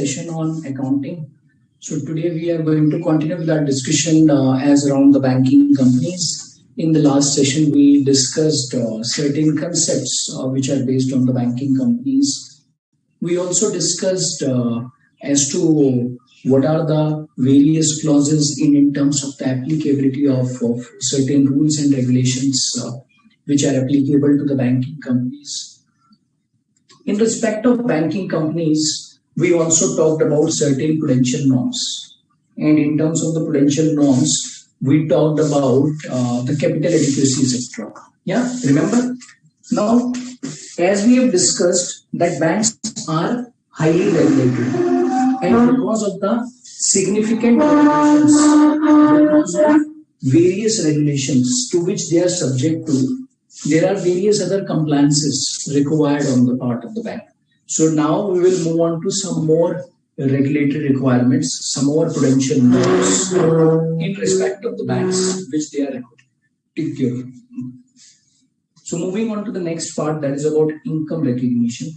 session on accounting. So today we are going to continue with our discussion as around the banking companies. In the last session, we discussed certain concepts which are based on the banking companies. We also discussed as to what are the various clauses in terms of the applicability of certain rules and regulations which are applicable to the banking companies. In respect of banking companies, we also talked about certain prudential norms. And in terms of the prudential norms, we talked about the capital adequacy, etc. Yeah, remember? Now, as we have discussed, that banks are highly regulated. And because of the significant regulations, because of various regulations to which they are subject to, there are various other compliances required on the part of the bank. So now we will move on to some more regulatory requirements, some more prudential norms in respect of the banks which they are taking care of. So moving on to the next part, that is about income recognition.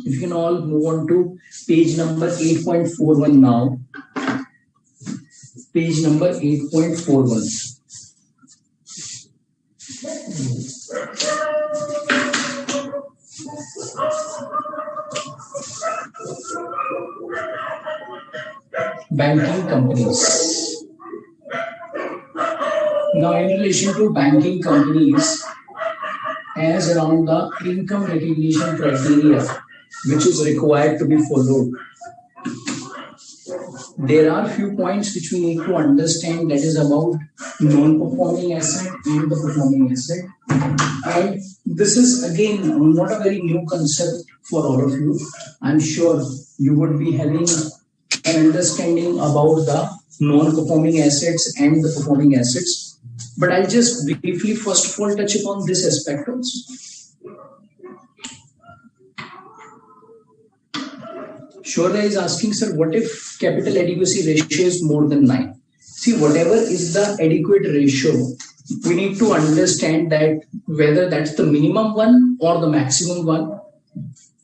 If you can all move on to page number 8.41 now. Page number 8.41. Banking companies. Now, in relation to banking companies, as around the income recognition criteria which is required to be followed, there are few points which we need to understand, that is about non-performing asset and the performing asset. And this is again not a very new concept for all of you. I'm sure you would be having an understanding about the non-performing assets and the performing assets. But I'll just briefly first of all touch upon this aspect also. Shorya is asking, sir, what if capital adequacy ratio is more than 9? See, whatever is the adequate ratio, we need to understand that whether that's the minimum one or the maximum one.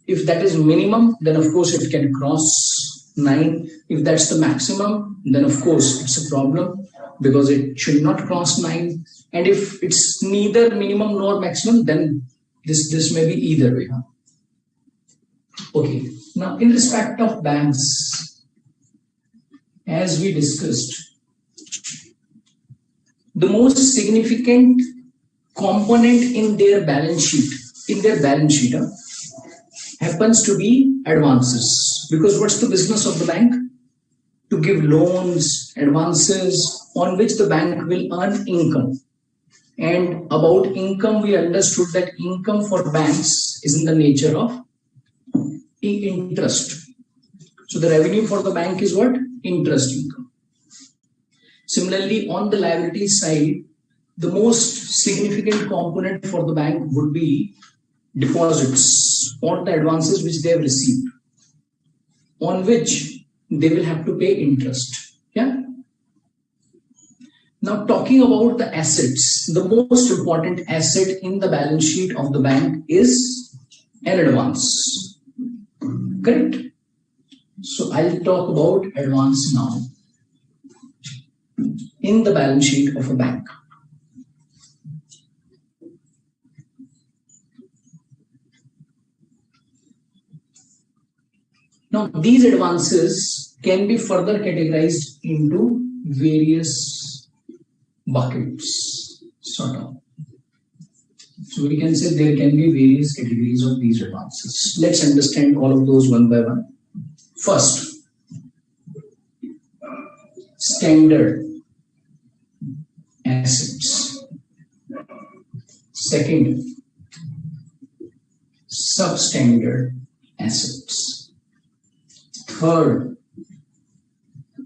If that is minimum, then of course it can cross 9. If that's the maximum, then of course it's a problem because it should not cross 9. And if it's neither minimum nor maximum, then this may be either way. Okay. Now, in respect of banks, as we discussed, the most significant component in their balance sheet, happens to be advances. Because what's the business of the bank? To give loans, advances on which the bank will earn income. And about income, we understood that income for banks is in the nature of interest. So the revenue for the bank is what? Interest income. Similarly, on the liability side, the most significant component for the bank would be deposits or the advances which they have received, on which they will have to pay interest. Yeah. Now, talking about the assets, the most important asset in the balance sheet of the bank is an advance. Correct? So I'll talk about advance now in the balance sheet of a bank. Now, these advances can be further categorized into various buckets, sort of. So we can say there can be various categories of these advances. Let's understand all of those one by one. First, standard assets. Second, substandard assets. Third,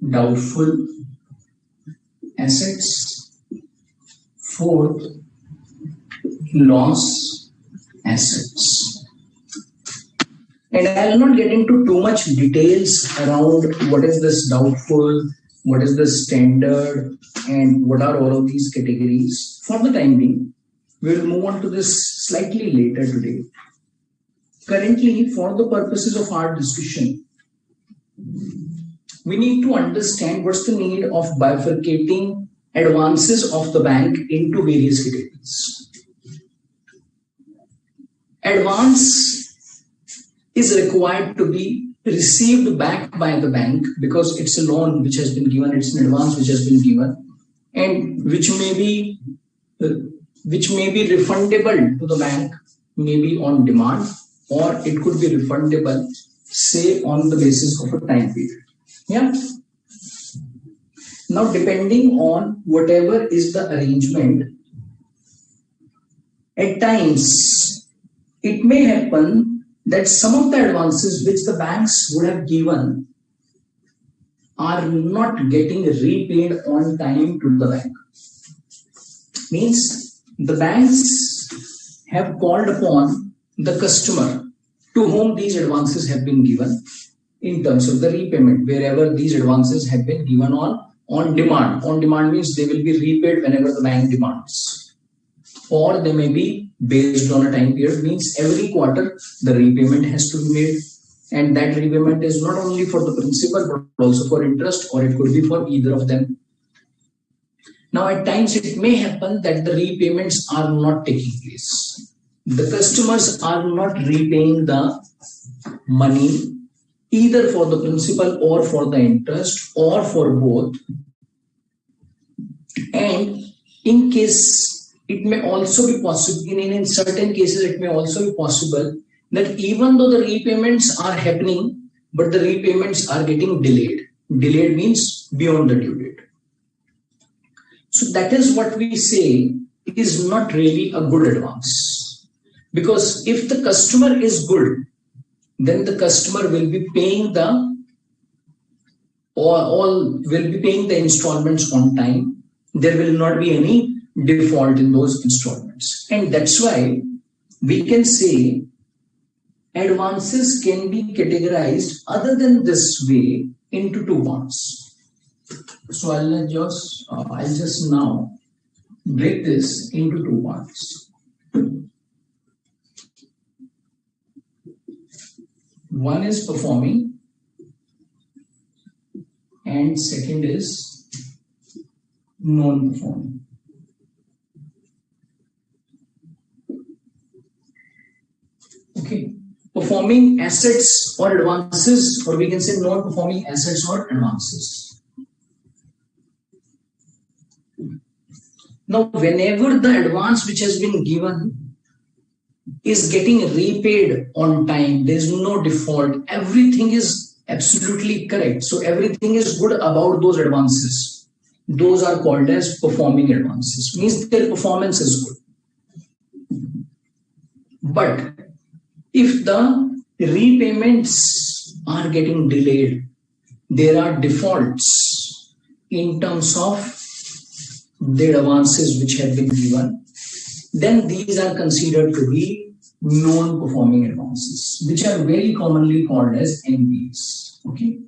doubtful assets. Fourth, loss assets. And I will not get into too much details around what is this doubtful, what is the standard, and what are all of these categories. For the time being, we will move on to this slightly later today. Currently, for the purposes of our discussion, we need to understand what's the need of bifurcating advances of the bank into various categories. Advance is required to be received back by the bank because it's a loan which has been given, it's an advance which has been given, and which may be refundable to the bank, maybe on demand, or it could be refundable, say, on the basis of a time period. Yeah. Now, depending on whatever is the arrangement, at times it may happen that some of the advances which the banks would have given are not getting repaid on time to the bank. Means the banks have called upon the customer to whom these advances have been given in terms of the repayment, wherever these advances have been given on demand. On demand means they will be repaid whenever the bank demands, or they may be based on a time period, means every quarter the repayment has to be made, and that repayment is not only for the principal but also for interest, or it could be for either of them. Now, at times it may happen that the repayments are not taking place. The customers are not repaying the money either for the principal or for the interest or for both. And in case it may also be possible, in certain cases it may also be possible that even though the repayments are happening, but the repayments are getting delayed. Delayed means beyond the due date. So that is what we say is not really a good advance. Because if the customer is good, then the customer will be paying the installments on time. There will not be any default in those installments. And that's why we can say advances can be categorized other than this way into two parts. So I'll just now break this into two parts. One is performing and second is non-performing. Okay, performing assets or advances, or we can say non-performing assets or advances. Now, whenever the advance which has been given is getting repaid on time, there is no default, everything is absolutely correct. So everything is good about those advances. Those are called as performing advances, means their performance is good. But if the repayments are getting delayed, there are defaults in terms of the advances which have been given, then these are considered to be non-performing advances, which are very commonly called as NPAs. Okay.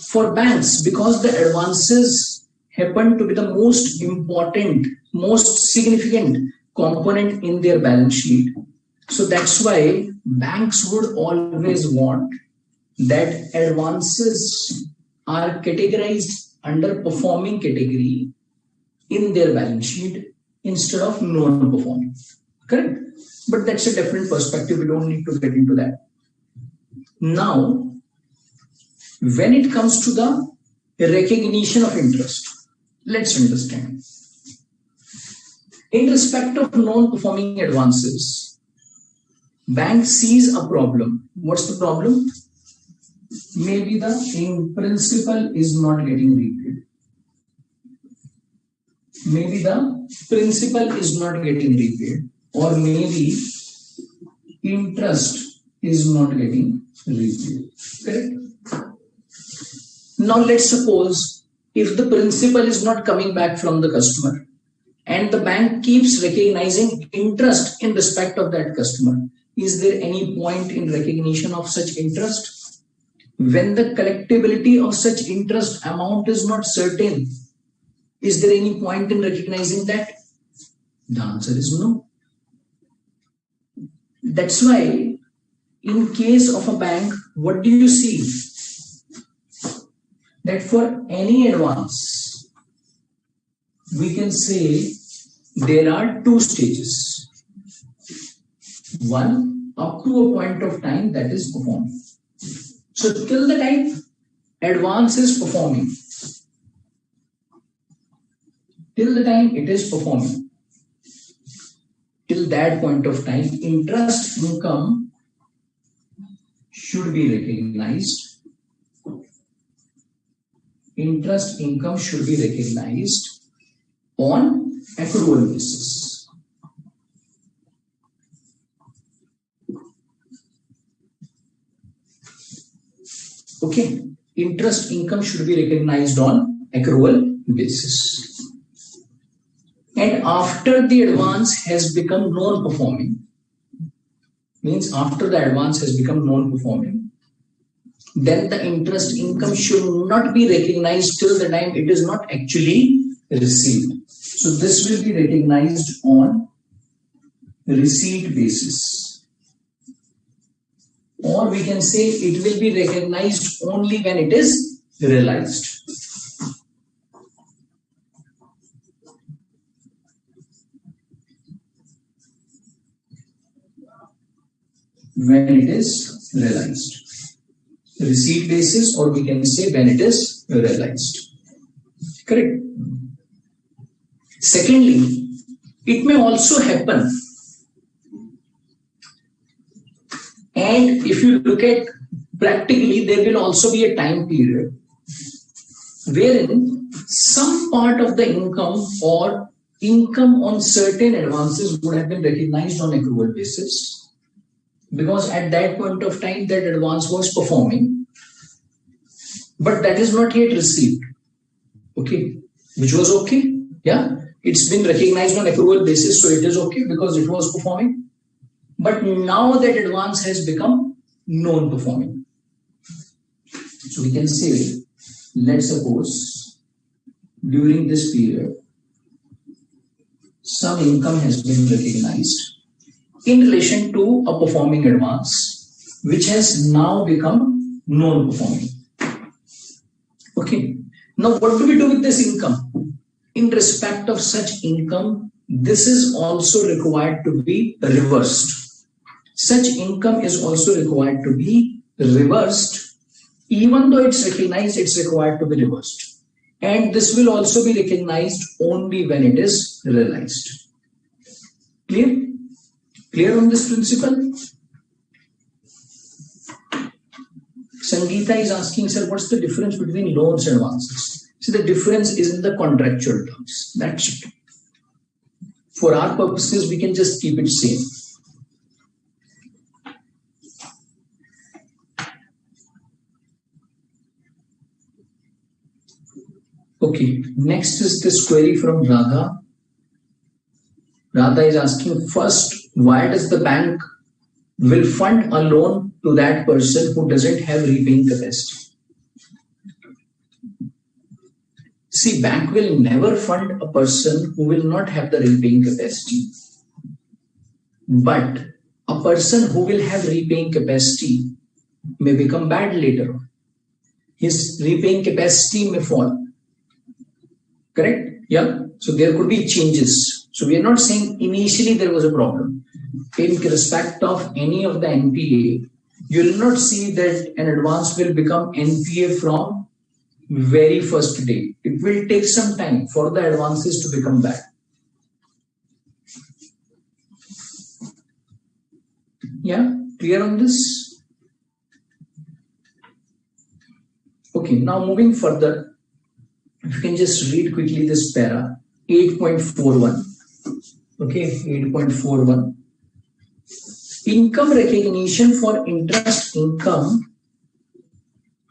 For banks, because the advances happen to be the most important, most significant component in their balance sheet, so that's why banks would always want that advances are categorized under performing category in their balance sheet instead of non-performing. Correct? But that's a different perspective. We don't need to get into that. Now, when it comes to the recognition of interest, let's understand. In respect of non-performing advances, bank sees a problem. What's the problem? Maybe the principal is not getting repaid. Maybe the principal is not getting repaid, or maybe interest is not getting repaid. Correct? Now let's suppose if the principal is not coming back from the customer and the bank keeps recognizing interest in respect of that customer, is there any point in recognition of such interest? When the collectibility of such interest amount is not certain, is there any point in recognizing that? The answer is no. That's why in case of a bank, what do you see? that for any advance, we can say there are two stages. One, up to a point of time that is performing. So till the time advance is performing, till the time it is performing, till that point of time, interest income should be recognized. Interest income should be recognized on accrual basis. Okay, interest income should be recognized on accrual basis. And after the advance has become non-performing, means after the advance has become non-performing, then the interest income should not be recognized till the time it is not actually received. So this will be recognized on receipt basis. Or we can say it will be recognized only when it is realized. When it is realized. Receipt basis, or we can say when it is realized. Correct. Secondly, it may also happen, and if you look at practically, there will also be a time period wherein some part of the income or income on certain advances would have been recognized on accrual basis. Because at that point of time, that advance was performing, but that is not yet received. Okay, which was okay. Yeah, it's been recognized on accrual basis, so it is okay because it was performing. But now that advance has become non-performing. So we can say, let's suppose during this period, some income has been recognized in relation to a performing advance, which has now become non-performing. Okay. Now, what do we do with this income? In respect of such income, this is also required to be reversed. Such income is also required to be reversed. Even though it's recognized, it's required to be reversed. And this will also be recognized only when it is realized. Clear? Clear on this principle? Sangeeta is asking, sir, what's the difference between loans and advances? See, the difference is in the contractual terms. That's it. For our purposes, we can just keep it same. Okay, next is this query from Radha. Radha is asking, first, why does the bank will fund a loan to that person who doesn't have repaying capacity? See, bank will never fund a person who will not have the repaying capacity. But a person who will have repaying capacity may become bad later on. His repaying capacity may fall. Correct? Yeah. So there could be changes. So we are not saying initially there was a problem. In respect of any of the NPA, you will not see that an advance will become NPA from very first day. It will take some time for the advances to become bad. Yeah, clear on this? Okay, now moving further, if you can just read quickly this para, 8.41. Okay, 8.41. Income recognition for interest income,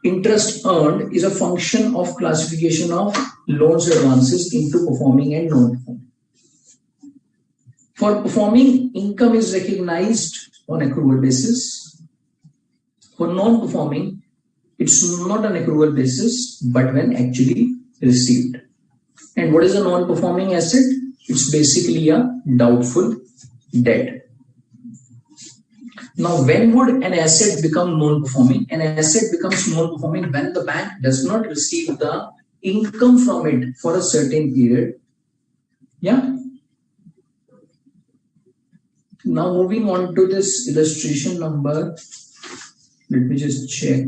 interest earned is a function of classification of loans advances into performing and non-performing. For performing, income is recognized on accrual basis. For non-performing, it's not on accrual basis, but when actually received. And what is a non-performing asset? It's basically a doubtful debt. Now, when would an asset become non-performing? An asset becomes non-performing when the bank does not receive the income from it for a certain period. Yeah. Now, moving on to this illustration number, let me just check.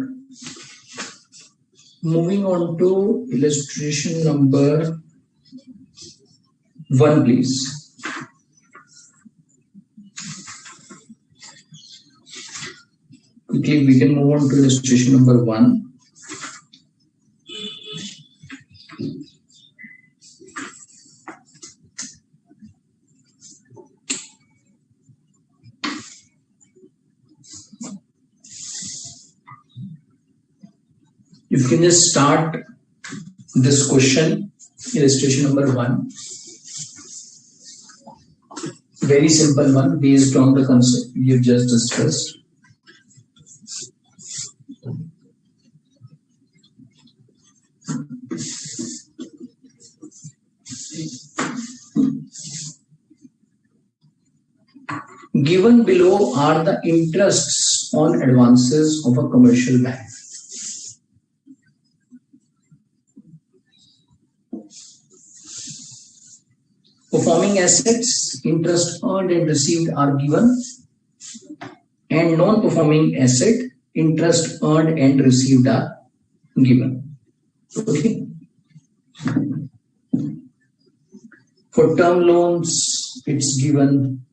Moving on to illustration number 1, please. Quickly, we can move on to illustration number 1. You can just start this question, illustration number 1. Very simple one based on the concept you just discussed. Given below are the interests on advances of a commercial bank. Performing assets, interest earned and received are given, and non-performing asset, interest earned and received are given. Okay. For term loans, it's given.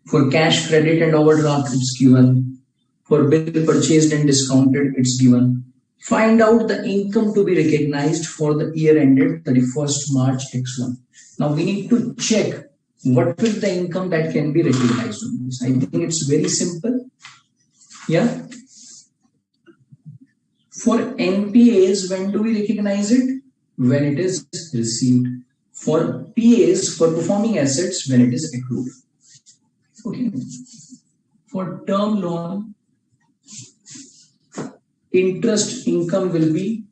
For cash credit and overdraft, it's given. For bill purchased and discounted, it's given. Find out the income to be recognized for the year ended 31st March X1. Now we need to check what is the income that can be recognized on this. I think it's very simple. Yeah. For NPAs, when do we recognize it? When it is received. For PAs, for performing assets, when it is accrued. Okay. For term loan, interest income will be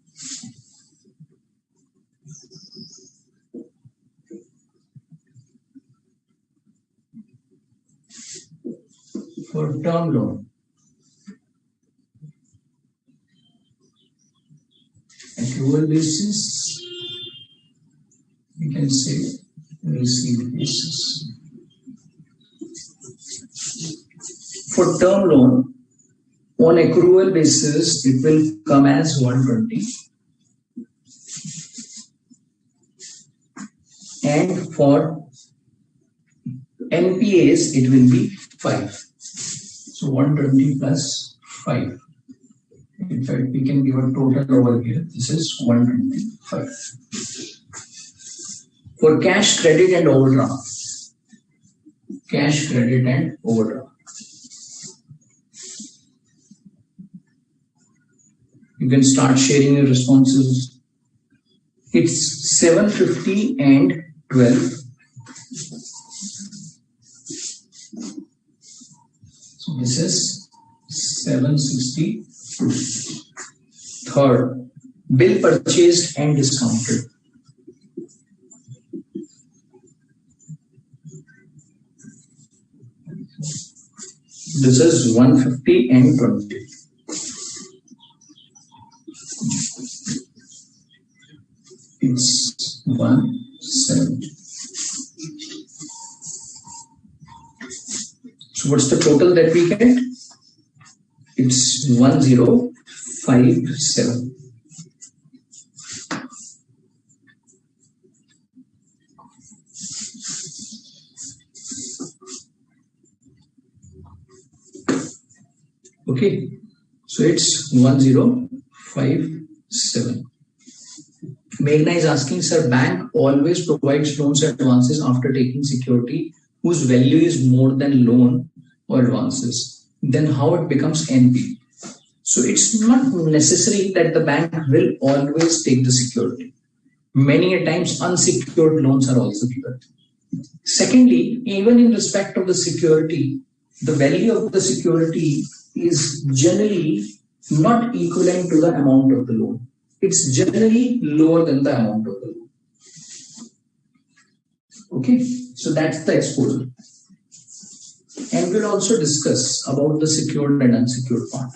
for term loan. Accrual basis, we can say received basis. For term loan, on accrual basis, it will come as 120. And for NPAs, it will be 5. So 120 plus 5. In fact, we can give a total over here. This is 125. For cash credit and overdraft. Cash credit and overdraft. You can start sharing your responses. It's 750 and 12. So this is 762. Third, bill purchased and discounted. This is 150 and 20. It's 170. So what's the total that we get? It's 1057. Okay, so it's 1057. Meghna is asking, sir, bank always provides loans and advances after taking security whose value is more than loan or advances. Then how it becomes NP? So it's not necessary that the bank will always take the security. Many a times unsecured loans are also given. Secondly, even in respect of the security, the value of the security is generally not equivalent to the amount of the loan. It's generally lower than the amount of the loan. Okay, so that's the exposure. and we'll also discuss about the secured and unsecured part.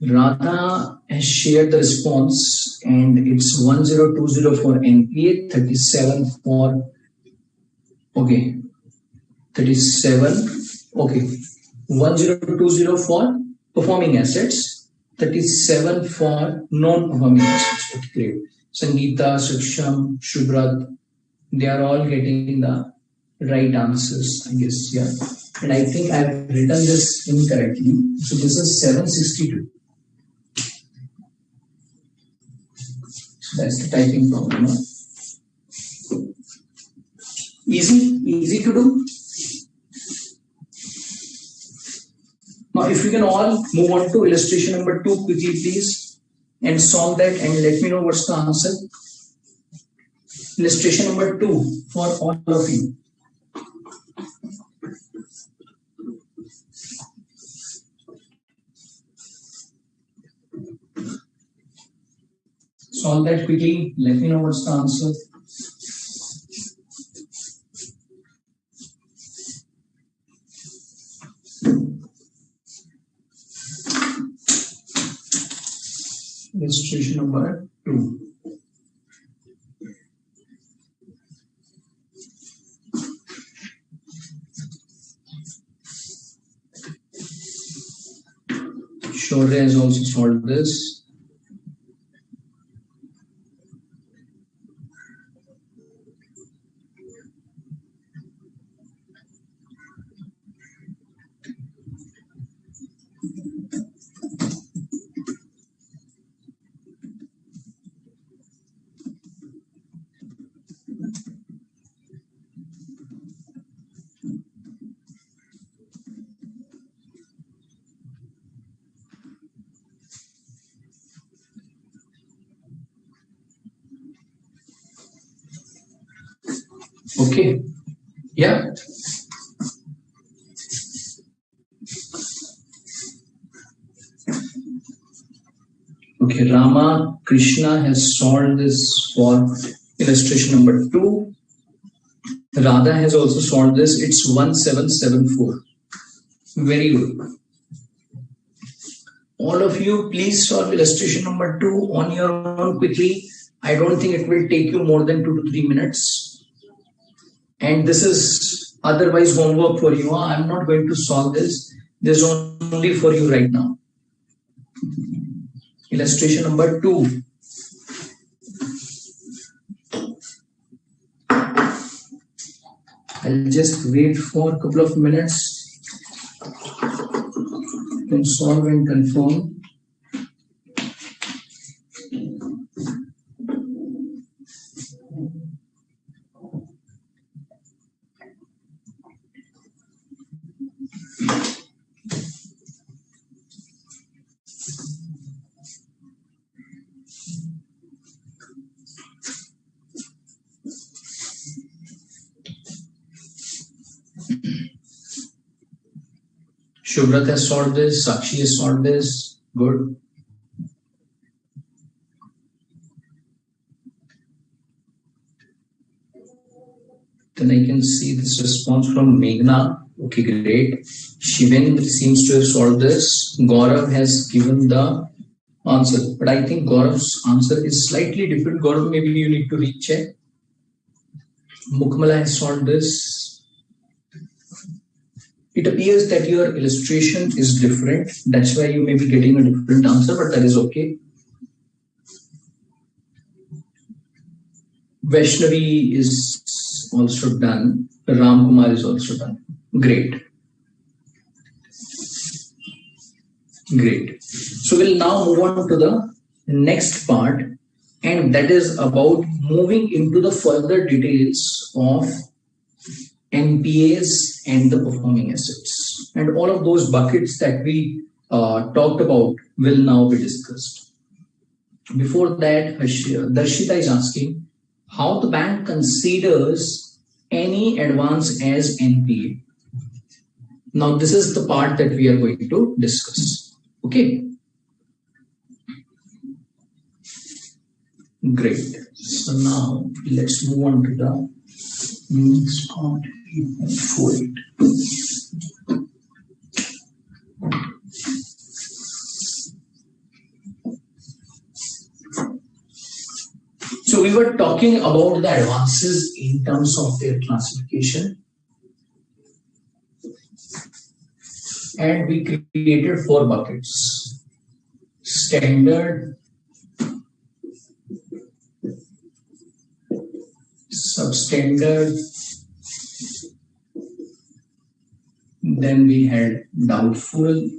Radha has shared the response, and it's 1020 for NPA, 37 for 1020 for performing assets, 37 for non-performing assets. Okay, great. Sangeeta, Saksham, Shubrat, they are all getting the right answers, I guess. Yeah. And I think I've written this incorrectly. So this is 762. So that's the typing problem. No? Easy to do. Now, if we can all move on to illustration number 2 quickly, please, and solve that and let me know what's the answer. Illustration number 2 for all of you. Solve that quickly. Let me know what's the answer. Illustration number 2. Shaurya has also solved this. Okay. Yeah. Okay, Rama Krishna has solved this for illustration number 2. Radha has also solved this. It's 1774. Very good. All of you, please solve illustration number 2 on your own quickly. I don't think it will take you more than 2 to 3 minutes. And this is otherwise homework for you. I'm not going to solve this. This is only for you right now. Illustration number 2. I'll just wait for a couple of minutes. Then solve and confirm. Shubrat has solved this. Sakshi has solved this. Good. Then I can see this response from Meghna. Okay, great. Shivendra seems to have solved this. Gaurav has given the answer. But I think Gaurav's answer is slightly different. Gaurav, maybe you need to recheck. Mukmala has solved this. It appears that your illustration is different. That's why you may be getting a different answer, but that is okay. Vaishnavi is also done. Ram Kumar is also done. Great. Great. So we'll now move on to the next part, and that is about moving into the further details of NPAs and the performing assets. And all of those buckets that we talked about will now be discussed. Before that, Darshita is asking how the bank considers any advance as NPA. Now, this is the part that we are going to discuss. Okay. Great. So now let's move on to the next part. 20.48. So we were talking about the advances in terms of their classification, and we created 4 buckets: standard, substandard, then we had doubtful,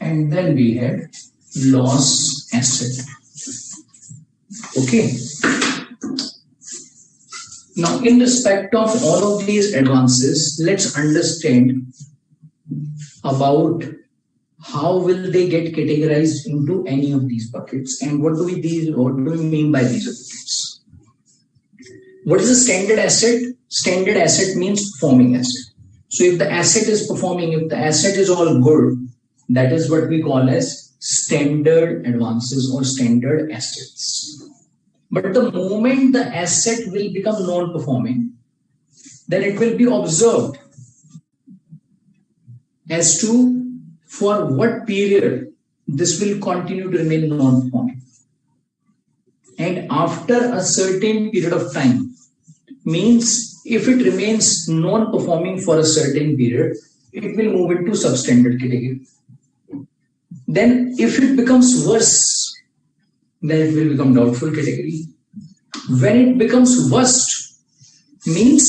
and then we had loss asset. Okay. Now, in respect of all of these advances, let's understand about how will they get categorized into any of these buckets, and what do we mean by these buckets. What is a standard asset? Standard asset means performing asset. So if the asset is performing, if the asset is all good, that is what we call as standard advances or standard assets. But the moment the asset will become non-performing, then it will be observed as to for what period this will continue to remain non-performing. And after a certain period of time, means if it remains non-performing for a certain period, it will move into substandard category. Then if it becomes worse, then it will become doubtful category. When it becomes worst, means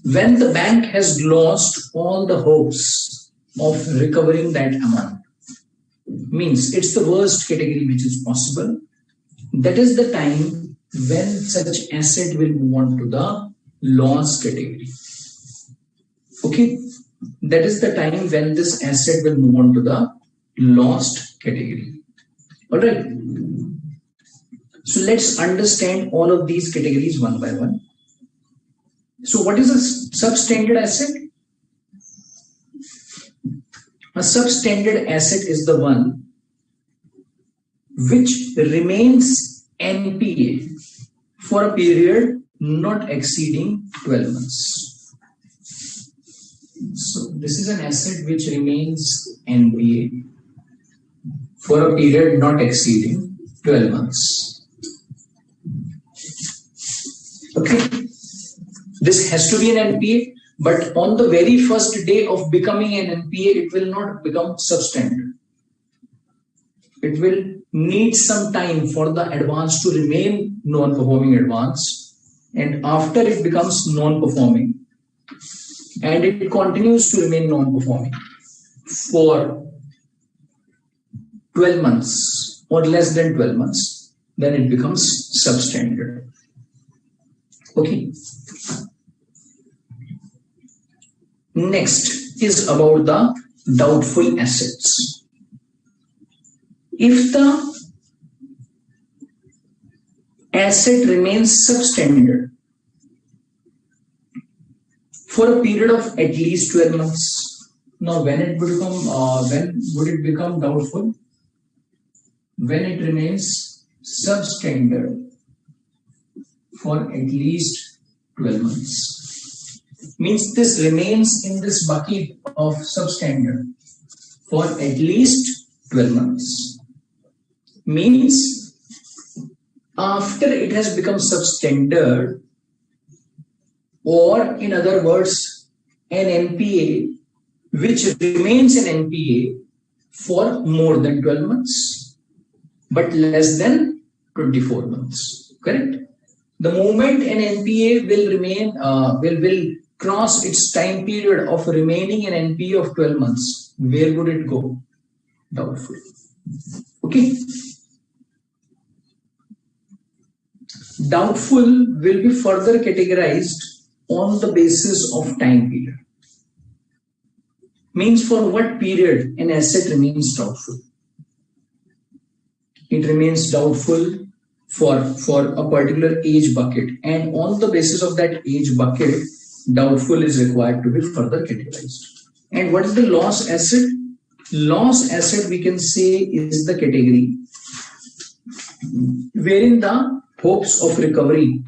when the bank has lost all the hopes of recovering that amount, means it's the worst category which is possible. That is the time when such asset will move on to the loss category. Okay, that is the time when this asset will move on to the lost category. All right. So let's understand all of these categories one by one. So what is a substandard asset? A substandard asset is the one which remains NPA for a period not exceeding 12 months. So this is an asset which remains NPA for a period not exceeding 12 months. Okay, this has to be an NPA, but on the very first day of becoming an NPA, it will not become substandard. It will need some time for the advance to remain non-performing advance, and after it becomes non-performing and it continues to remain non-performing for 12 months or less than 12 months, then it becomes substandard. Okay. Next is about the doubtful assets. If the asset remains substandard for a period of at least 12 months, now when would it become doubtful? When it remains substandard for at least 12 months. Means this remains in this bucket of substandard for at least 12 months. Means after it has become substandard, or in other words, an NPA which remains an NPA for more than 12 months, but less than 24 months. Correct? The moment an NPA will remain, will cross its time period of remaining an NPA of 12 months, where would it go? Doubtful. Okay. Doubtful will be further categorized on the basis of time period. Means for what period an asset remains doubtful. It remains doubtful for a particular age bucket, and on the basis of that age bucket, doubtful is required to be further categorized. And what is the loss asset? Loss asset, we can say, is the category wherein the hopes of recovery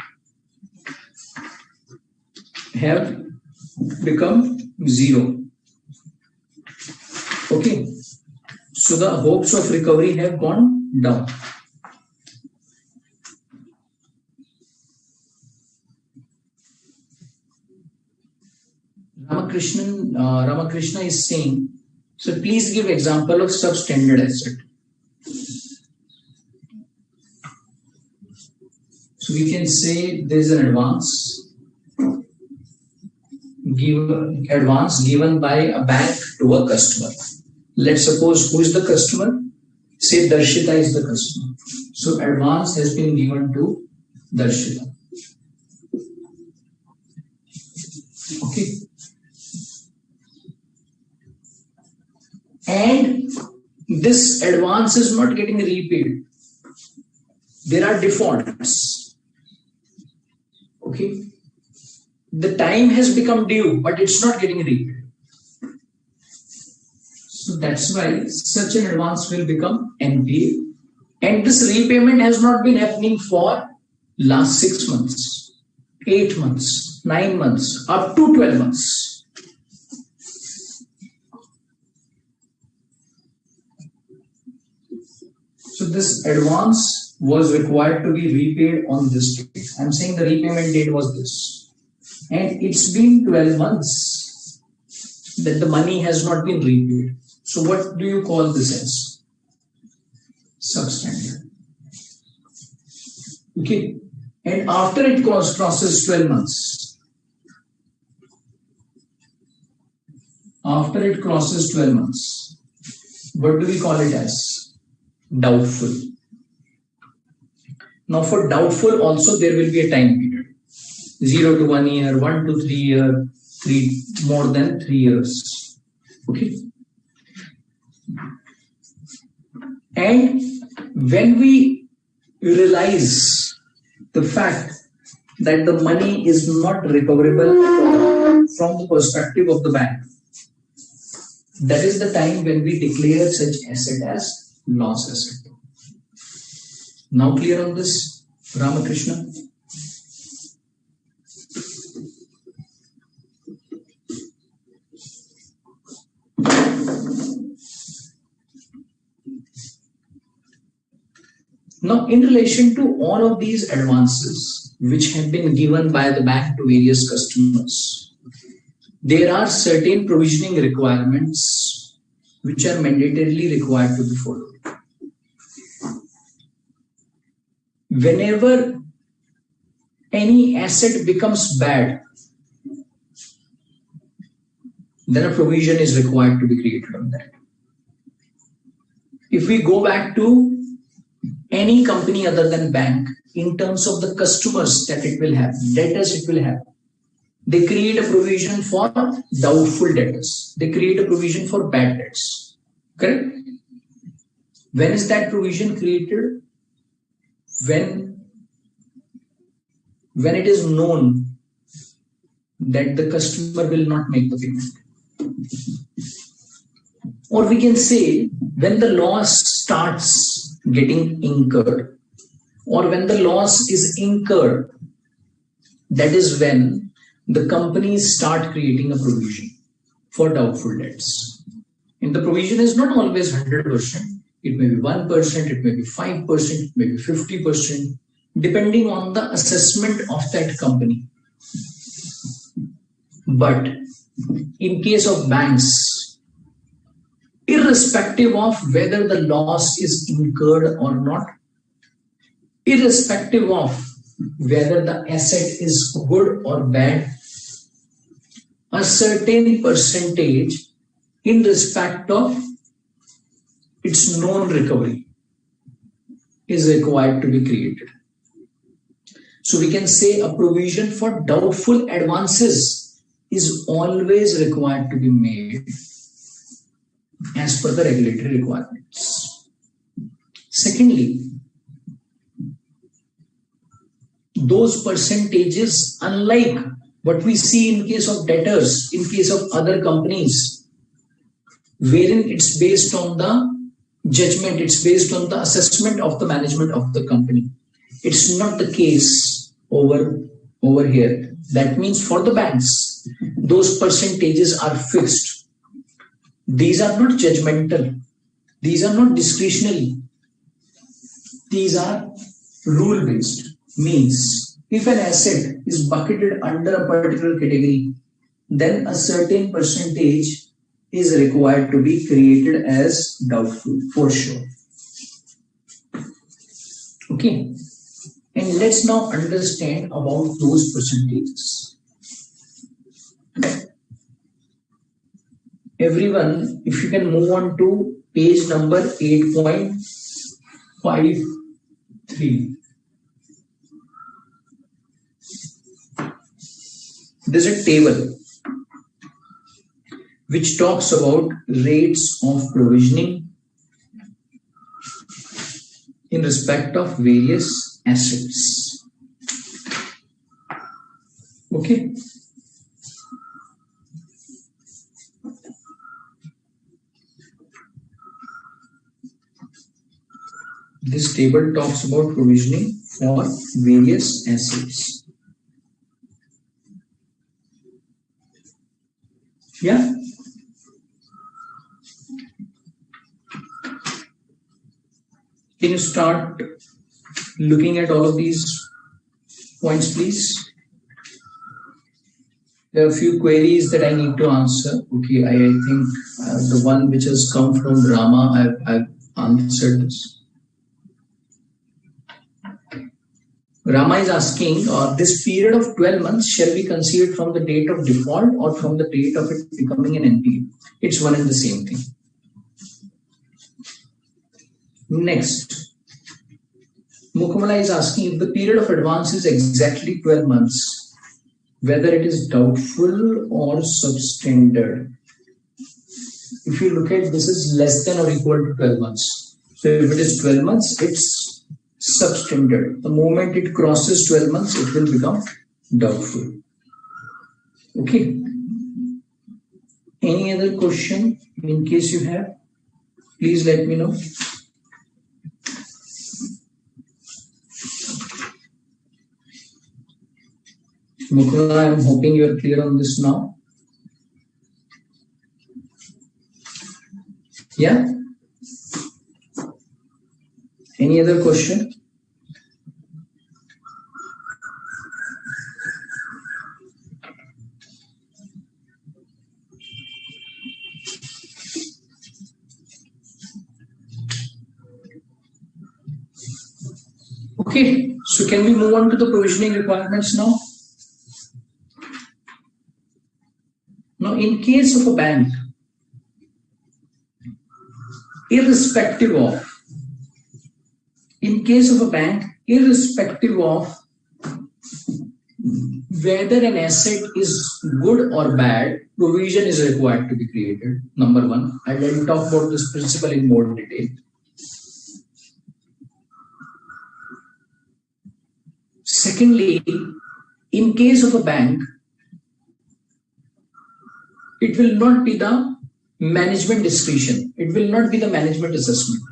have become 0. Okay. So the hopes of recovery have gone down. Ramakrishna is saying, so please give example of substandard asset. So we can say there is an advance given by a bank to a customer. Let's suppose who is the customer? Say Darshita is the customer. So advance has been given to Darshita. Okay. And this advance is not getting repaid. There are defaults. Okay. The time has become due, but it's not getting repaid. So that's why such an advance will become NPA. And this repayment has not been happening for last 6 months, 8 months, 9 months, up to 12 months. So this advance was required to be repaid on this date. I'm saying the repayment date was this. And it's been 12 months that the money has not been repaid. So what do you call this as? Substandard. Okay. And after it crosses 12 months, what do we call it as? Doubtful. Now for doubtful also there will be a time period. 0 to 1 year, 1 to 3 year, more than 3 years. Okay. And when we realize the fact that the money is not recoverable from the perspective of the bank, that is the time when we declare such asset as loss asset. Now clear on this, Ramakrishna? Now, in relation to all of these advances which have been given by the bank to various customers, there are certain provisioning requirements which are mandatorily required to be followed. Whenever any asset becomes bad, then a provision is required to be created on that. If we go back to any company other than bank, in terms of the customers that it will have, debtors it will have, they create a provision for doubtful debtors. They create a provision for bad debts. Correct? When is that provision created? When it is known that the customer will not make the payment. Or we can say when the loss starts getting incurred, or when the loss is incurred, that is when the companies start creating a provision for doubtful debts. And the provision is not always 100%. It may be 1%, it may be 5%, it may be 50%, depending on the assessment of that company. But in case of banks, irrespective of whether the loss is incurred or not, irrespective of whether the asset is good or bad, a certain percentage in respect of its known recovery is required to be created. So we can say a provision for doubtful advances is always required to be made as per the regulatory requirements. Secondly, those percentages, unlike what we see in case of debtors, in case of other companies, wherein it's based on the judgment, it's based on the assessment of the management of the company. It's not the case over here. That means for the banks, those percentages are fixed. These are not judgmental. These are not discretionary. These are rule-based. Means if an asset is bucketed under a particular category, then a certain percentage is required to be created as doubtful for sure. Okay. And let's now understand about those percentages. Everyone, if you can move on to page number 8.53. There's a table which talks about rates of provisioning in respect of various assets. Okay. This table talks about provisioning for various assets. Yeah. Can you start looking at all of these points, please? There are a few queries that I need to answer. Okay, I think the one which has come from Rama, I've answered this. Rama is asking, this period of 12 months shall be considered from the date of default or from the date of it becoming an NPA? It's one and the same thing. Next, Mukamala is asking, if the period of advance is exactly 12 months, whether it is doubtful or substandard. If you look at this is less than or equal to 12 months. So if it is 12 months, it's substandard. The moment it crosses 12 months, it will become doubtful. Okay. Any other question? In case you have, please let me know. Mukula, I'm hoping you are clear on this now. Yeah? Any other question? Okay, so can we move on to the provisioning requirements now? Now, in case of a bank, irrespective of whether an asset is good or bad, provision is required to be created. Number one, I will talk about this principle in more detail. Secondly, in case of a bank, it will not be the management discretion. It will not be the management assessment.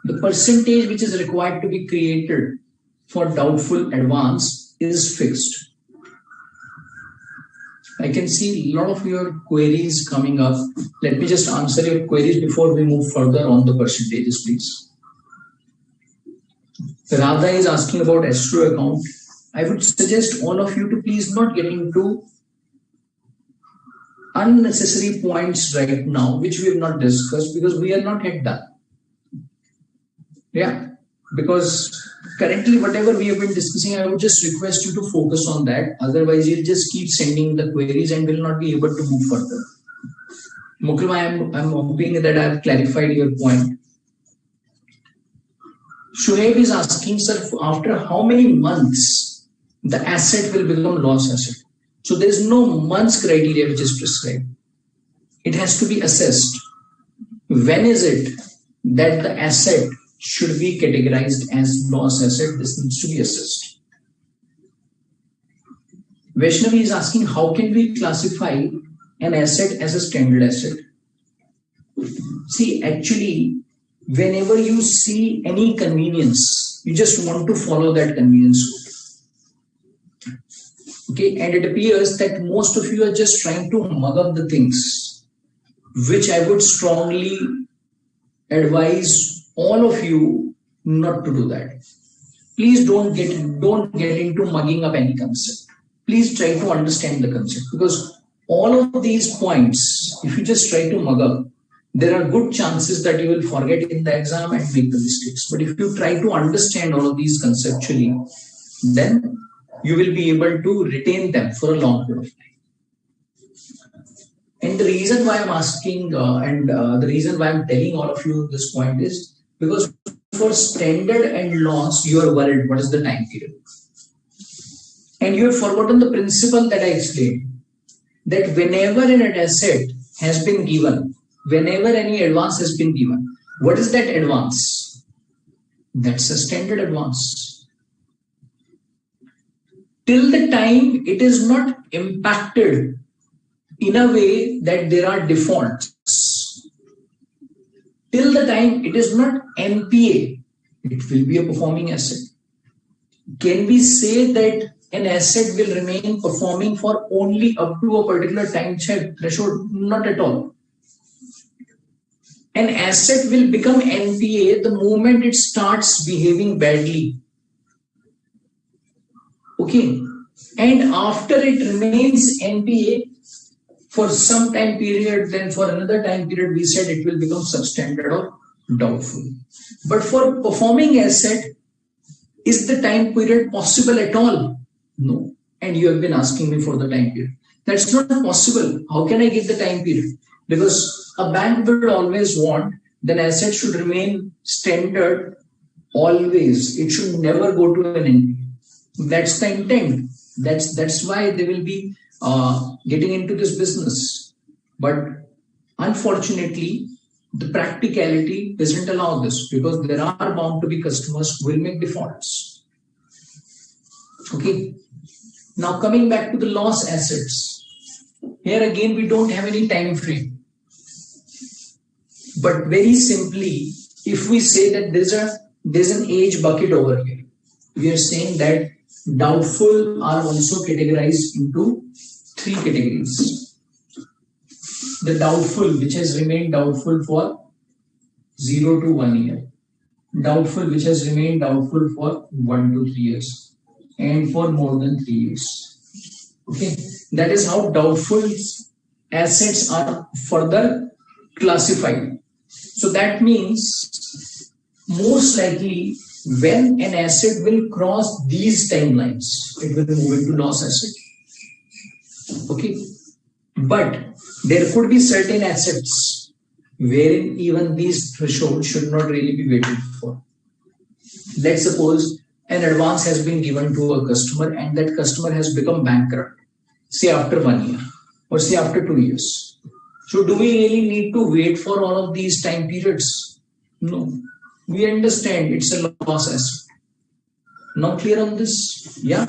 The percentage which is required to be created for doubtful advance is fixed. I can see a lot of your queries coming up. Let me just answer your queries before we move further on the percentages, please. Radha is asking about escrow account. I would suggest all of you to please not get into unnecessary points right now, which we have not discussed because we are not yet done. Yeah, because currently whatever we have been discussing, I would just request you to focus on that. Otherwise, you'll just keep sending the queries and will not be able to move further. Mukul, I'm hoping that I have clarified your point. Shoaib is asking, sir, after how many months the asset will become loss asset? So there is no months criteria which is prescribed. It has to be assessed. When is it that the asset should be categorized as loss asset? This needs to be assessed. Vaishnavi is asking, how can we classify an asset as a standard asset? See, actually, whenever you see any convenience, you just want to follow that convenience. Okay, and it appears that most of you are just trying to mug up the things, which I would strongly advise all of you not to do that. Please don't get into mugging up any concept. Please try to understand the concept, because all of these points, if you just try to mug up, there are good chances that you will forget in the exam and make the mistakes. But if you try to understand all of these conceptually, then you will be able to retain them for a long period of time. And the reason why I'm asking the reason why I'm telling all of you this point is because for standard and loss, you are worried what is the time period. And you have forgotten the principle that I explained, that whenever an asset has been given, whenever any advance has been given, what is that advance? That's a standard advance. Till the time it is not impacted in a way that there are defaults, till the time it is not NPA, it will be a performing asset. Can we say that an asset will remain performing for only up to a particular time threshold? Not at all. An asset will become NPA the moment it starts behaving badly. Okay. And after it remains NPA for some time period, then for another time period, we said it will become substandard or doubtful. But for performing asset, is the time period possible at all? No. And you have been asking me for the time period. That's not possible. How can I give the time period? Because a bank will always want that asset should remain standard always. It should never go to an NPA. That's the intent. That's why they will be getting into this business. But unfortunately, the practicality doesn't allow this, because there are bound to be customers who will make defaults. Okay. Now coming back to the loss assets. Here again, we don't have any time frame. But very simply, if we say that there's an age bucket over here, we are saying that doubtful are also categorized into 3 categories. The doubtful, which has remained doubtful for 0 to 1 year. Doubtful, which has remained doubtful for 1 to 3 years. And for more than 3 years. Okay, that is how doubtful assets are further classified. So that means most likely when an asset will cross these timelines, it will move into loss asset. Okay, but there could be certain assets wherein even these thresholds should not really be waited for. Let's suppose an advance has been given to a customer and that customer has become bankrupt, say after 1 year or say after 2 years. So do we really need to wait for all of these time periods? No. We understand it's a loss asset. Now clear on this? Yeah.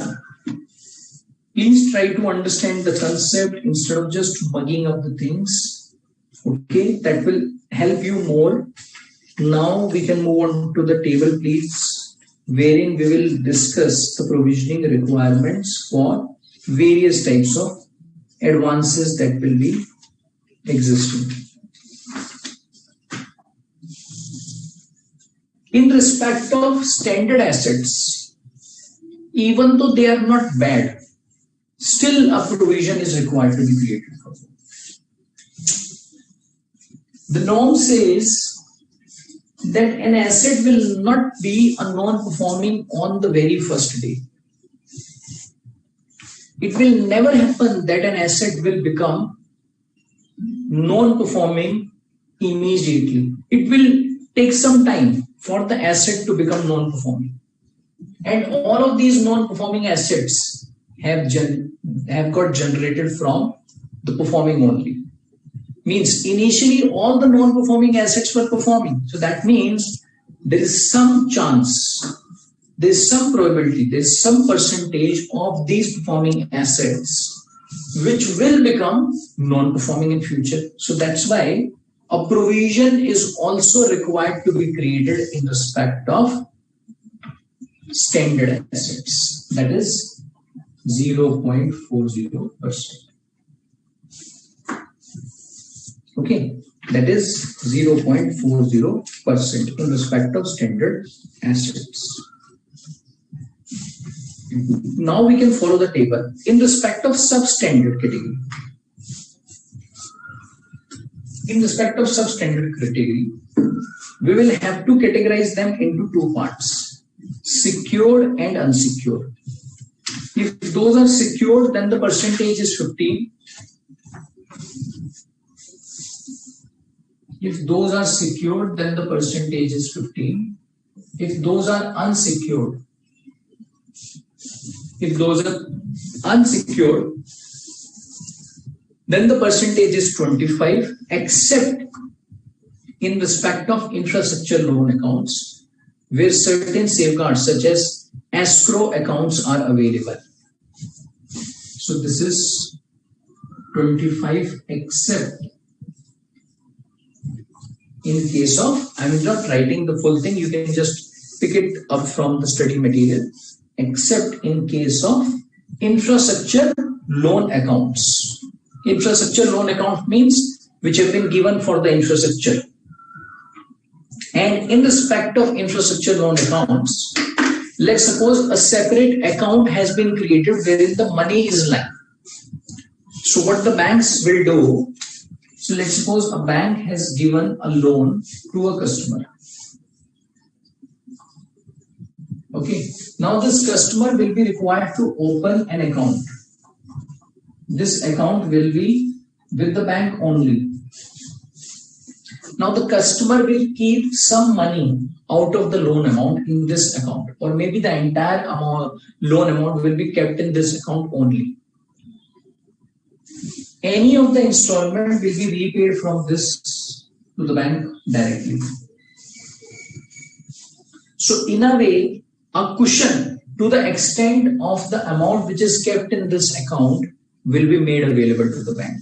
Please try to understand the concept instead of just mugging up the things. Okay, that will help you more. Now we can move on to the table, please, wherein we will discuss the provisioning requirements for various types of advances that will be existing. In respect of standard assets, even though they are not bad, still a provision is required to be created for them. The norm says that an asset will not be a non-performing on the very first day. It will never happen that an asset will become non-performing immediately. It will take some time for the asset to become non-performing. And all of these non-performing assets have got generated from the performing only. Means initially all the non-performing assets were performing. So that means there is some chance, there is some probability, there is some percentage of these performing assets which will become non-performing in future. So that's why a provision is also required to be created in respect of standard assets. That is 0.40%. Okay, that is 0.40% in respect of standard assets. Now we can follow the table in respect of substandard category. In respect of substandard category, we will have to categorize them into two parts: secured and unsecured. If those are secured, then the percentage is 15. If those are secured, then the percentage is 15. If those are unsecured, then the percentage is 25, except in respect of infrastructure loan accounts, where certain safeguards such as escrow accounts are available. So this is 25, except in case of, I'm not writing the full thing, you can just pick it up from the study material, except in case of infrastructure loan accounts. Infrastructure loan account means which have been given for the infrastructure. And in respect of infrastructure loan accounts, let's suppose a separate account has been created wherein the money is lying. So what the banks will do, so let's suppose a bank has given a loan to a customer. Okay, now this customer will be required to open an account. This account will be with the bank only. Now the customer will keep some money out of the loan amount in this account, or maybe the entire loan amount will be kept in this account only. Any of the installment will be repaid from this to the bank directly. So in a way, a cushion to the extent of the amount which is kept in this account will be made available to the bank.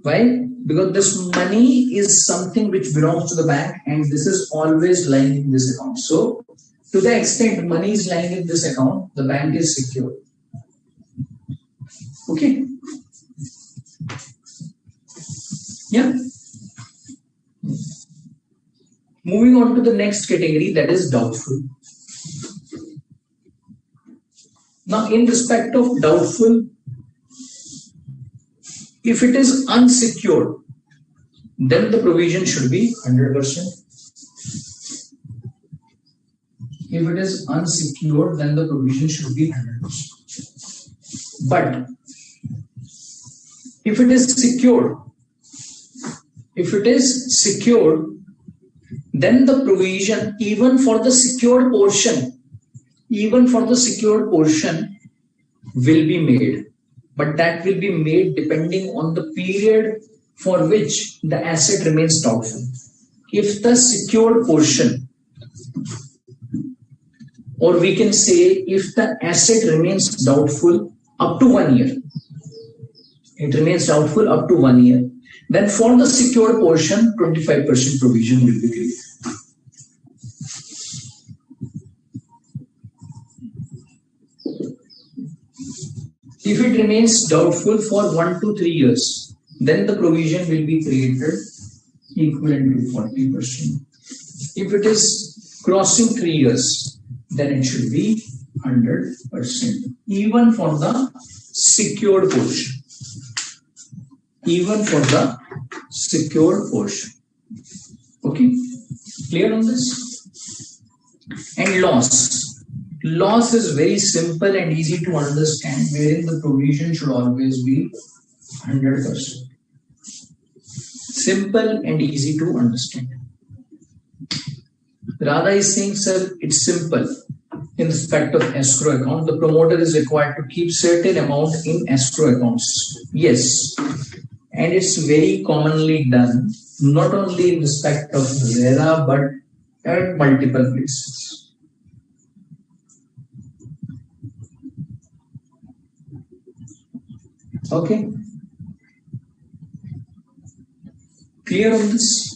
Why? Because this money is something which belongs to the bank and this is always lying in this account. So to the extent money is lying in this account, the bank is secure. Okay. Yeah. Moving on to the next category, that is doubtful. Now, in respect of doubtful, if it is unsecured, then the provision should be 100%. If it is unsecured, then the provision should be 100%. But if it is secured, then the provision even for the secured portion will be made. But that will be made depending on the period for which the asset remains doubtful. If the secured portion, or we can say if the asset remains doubtful up to 1 year, then for the secured portion, 25% provision will be created. If it remains doubtful for 1 to 3 years, then the provision will be created equivalent to 40%. If it is crossing 3 years, then it should be 100%, even for the secured portion. Okay, clear on this? And loss is very simple and easy to understand, wherein the provision should always be 100%. Simple and easy to understand. Radha is saying, sir, it's simple. In respect of escrow account, the promoter is required to keep certain amount in escrow accounts. Yes, and it's very commonly done, not only in respect of RERA, but at multiple places. Okay, clear on this?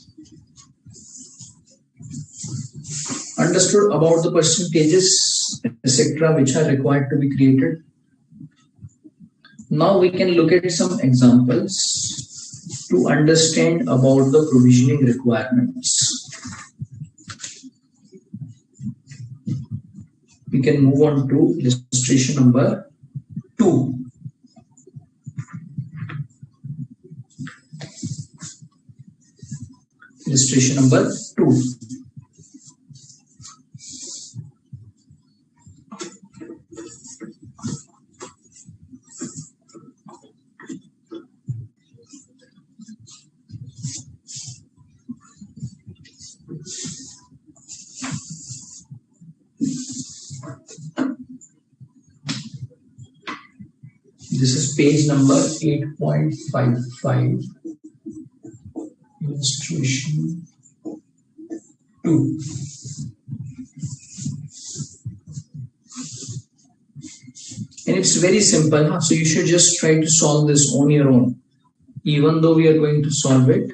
Understood about the percentages, etc., which are required to be created? Now we can look at some examples to understand about the provisioning requirements. We can move on to illustration number 2. Illustration number 2. This is page number 8.55, illustration 2. And it's very simple, huh? So you should just try to solve this on your own, even though we are going to solve it.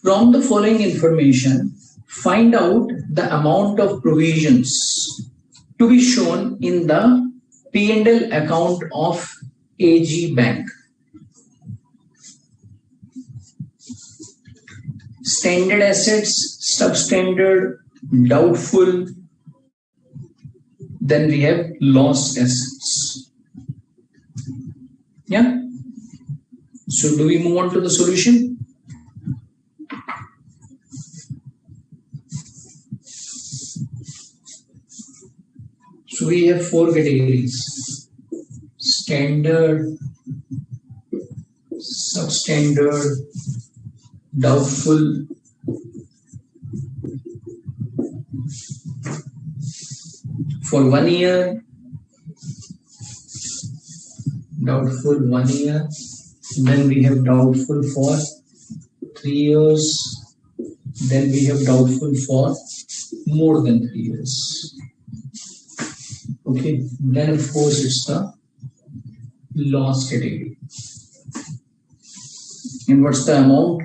From the following information, find out the amount of provisions to be shown in the P&L account of AG Bank. Standard assets, substandard, doubtful, then we have loss assets. Yeah. So do we move on to the solution? So we have 4 categories: standard, substandard, doubtful, for 1 year, doubtful 1 year, then we have doubtful for 3 years, then we have doubtful for more than 3 years. Okay, then of course it's the loss category. And what's the amount?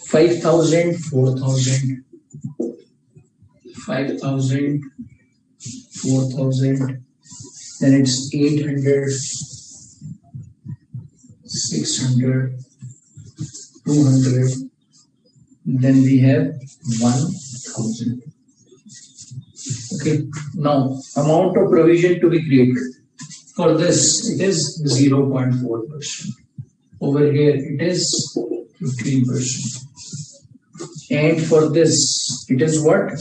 5,000, 4,000, 5,000, 4,000, then it's 800, 600, 200, then we have 1,000. Okay, now amount of provision to be created. For this, it is 0.4%. Over here, it is 15%. And for this, it is what?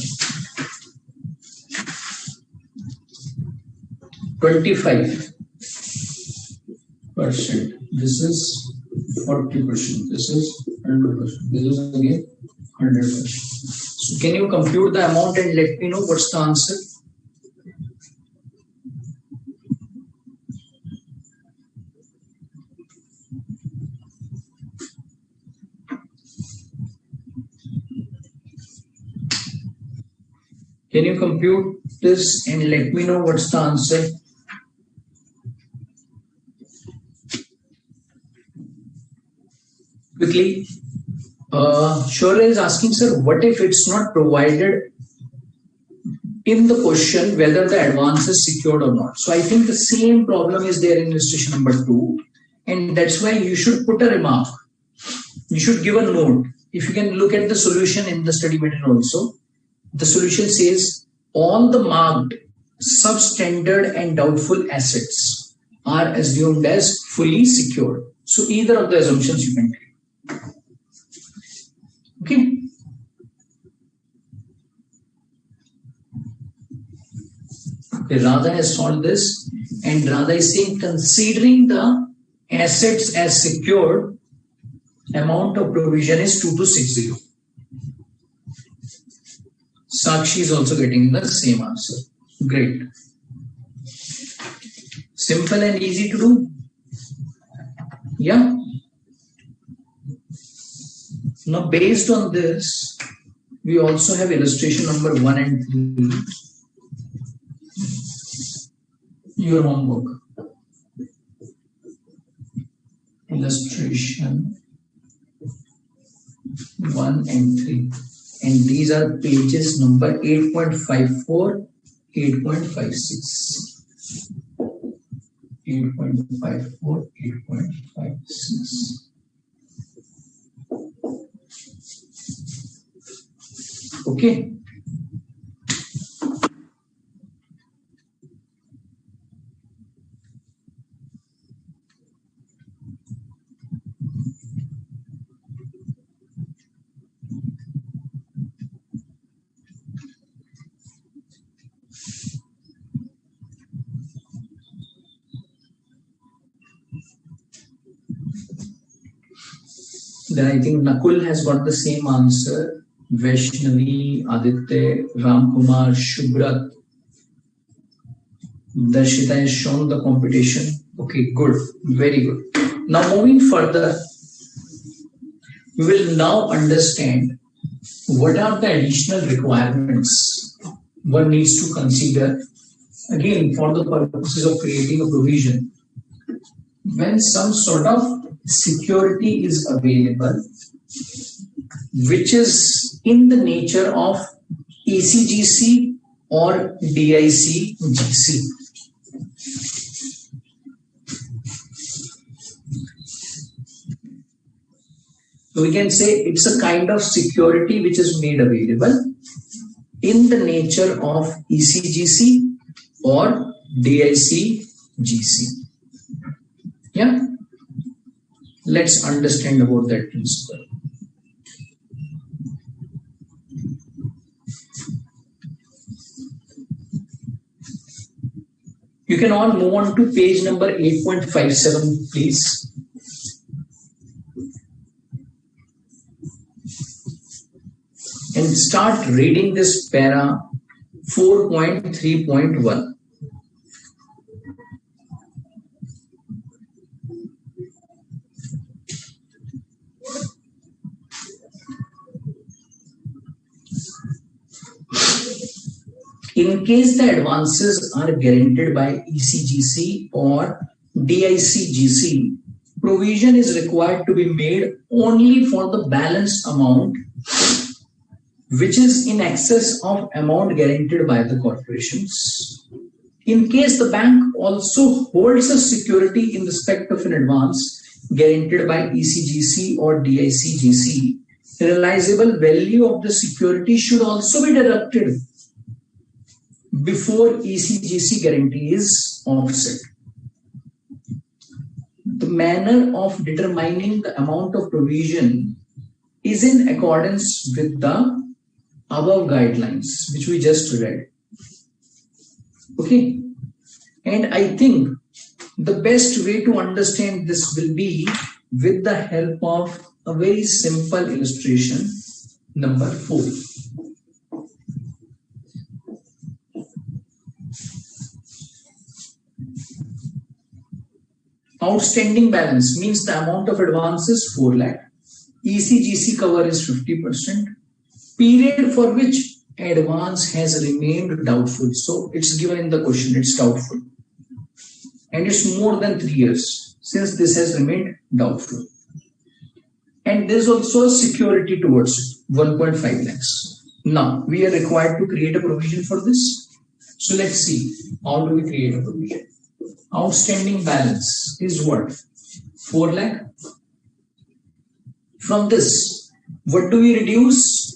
25%. This is 40%. This is 100%. This is again 100%. So can you compute the amount and let me know what's the answer? Can you compute this and let me know what's the answer? Quickly. Shura is asking, sir, what if it's not provided in the question whether the advance is secured or not? So I think the same problem is there in illustration number 2, and that's why you should put a remark. You should give a note. If you can look at the solution in the study material also, the solution says all the marked substandard and doubtful assets are assumed as fully secured. So either of the assumptions you can take. Okay. Okay, Radha has solved this, and Radha is saying considering the assets as secured, amount of provision is 2260. Sakshi is also getting the same answer. Great. Simple and easy to do. Yeah. Now, based on this, we also have illustration number 1 and 3. Your homework. Illustration 1 and 3. And these are pages number 8.54, 8.56. 8.54, 8.56. Okay. Then I think Nakul has got the same answer. Vaishnavi, Aditya, Ramkumar, Shubrat. Darshita has shown the competition. Okay, good. Very good. Now moving further, we will now understand what are the additional requirements one needs to consider, again, for the purposes of creating a provision. When some sort of security is available, which is in the nature of ECGC or DICGC. So we can say it's a kind of security which is made available in the nature of ECGC or DICGC. Yeah. Let's understand about that principle. You can all move on to page number 8.57, please. And start reading this para 4.3.1. In case the advances are guaranteed by ECGC or DICGC, provision is required to be made only for the balanced amount which is in excess of amount guaranteed by the corporations. In case the bank also holds a security in respect of an advance guaranteed by ECGC or DICGC, the realizable value of the security should also be deducted before ECGC guarantee is offset. The manner of determining the amount of provision is in accordance with the above guidelines which we just read. Okay, and I think the best way to understand this will be with the help of a very simple illustration, number 4. Outstanding balance means the amount of advance is 4 lakh. ECGC cover is 50%. Period for which advance has remained doubtful. So it's given in the question, it's doubtful. And it's more than 3 years since this has remained doubtful. And there's also a security towards it, 1.5 lakhs. Now, we are required to create a provision for this. So let's see, how do we create a provision? Outstanding balance is what? 4 lakh. From this, what do we reduce?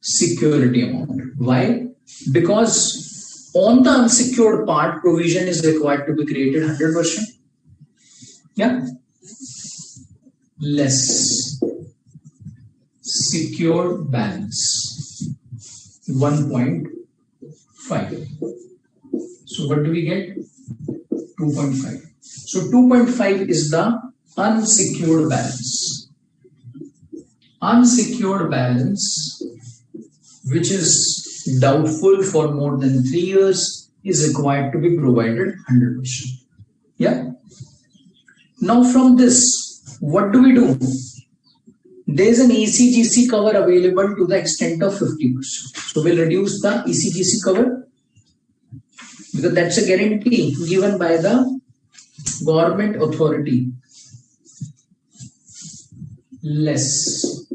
Security amount. Why? Because on the unsecured part, provision is required to be created 100%. Yeah. Less secured balance 1.5. So what do we get? 2.5. So 2.5 is the unsecured balance. Unsecured balance, which is doubtful for more than 3 years, is required to be provided 100%. Yeah. Now from this, what do we do? There is an ECGC cover available to the extent of 50%. So we'll reduce the ECGC cover because that's a guarantee given by the government authority. Less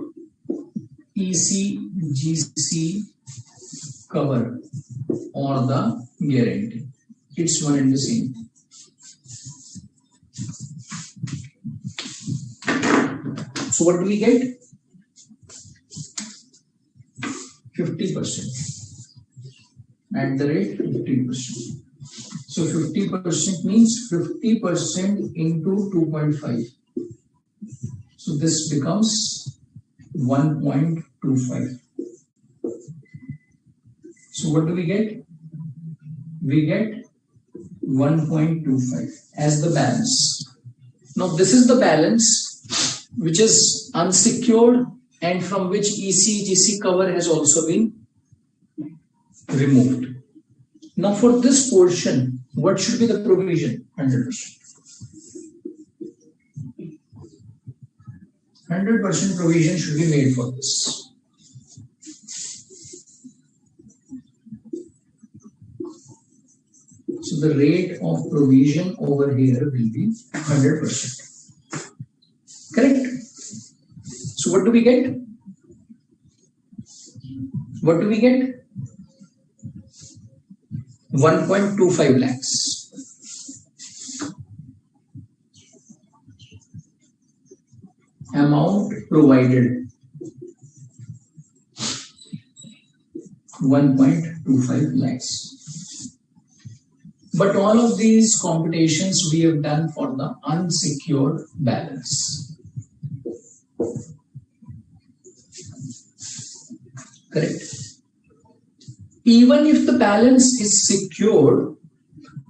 ECGC cover or the guarantee. It's one and the same. So what do we get? 50%. At the rate 50%. So 50% means 50% into 2.5. So this becomes 1.25. So what do we get? We get 1.25 as the balance. Now this is the balance which is unsecured and from which ECGC cover has also been removed. Now for this portion, what should be the provision? 100%. 100% provision should be made for this. So the rate of provision over here will be 100%. Correct? So what do we get? What do we get? 1.25 lakhs. Amount provided 1.25 lakhs. But all of these computations we have done for the unsecured balance. Correct. Even if the balance is secured,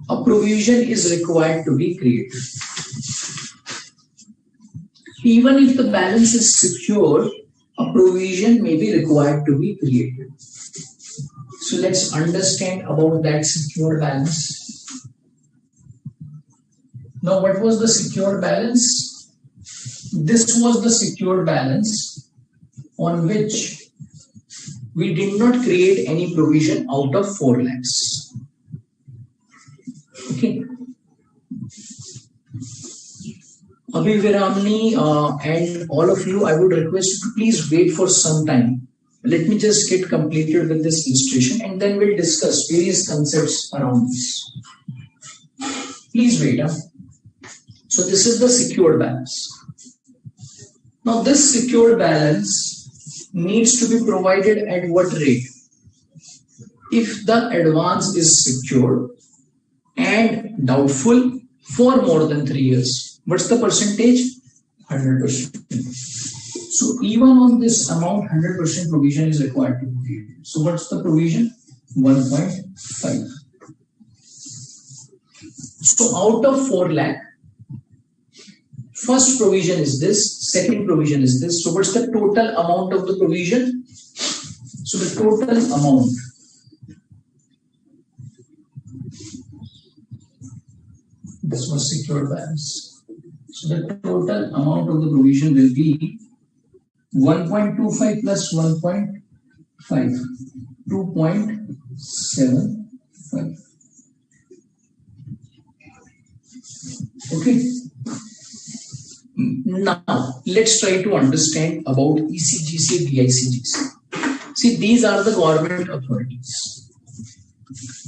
a provision is required to be created. Even if the balance is secured, a provision may be required to be created. So let's understand about that secure balance. Now, what was the secure balance? This was the secure balance on which we did not create any provision out of 4 lakhs. Okay. Abhi Viramni and all of you, I would request you to please wait for some time. Let me just get completed with this illustration and then we'll discuss various concepts around this. Please wait. So this is the secured balance. Now this secured balance needs to be provided at what rate? If the advance is secured and doubtful for more than 3 years. What's the percentage? 100%. So even on this amount, 100% provision is required to be created. So what's the provision? 1.5. So out of 4 lakh, first provision is this, second provision is this. So what's the total amount of the provision? So the total amount this was secured balance. So the total amount of the provision will be 1.25 plus 1.5, 2.75. Okay. Now, let's try to understand about ECGC, DICGC. See, these are the government authorities.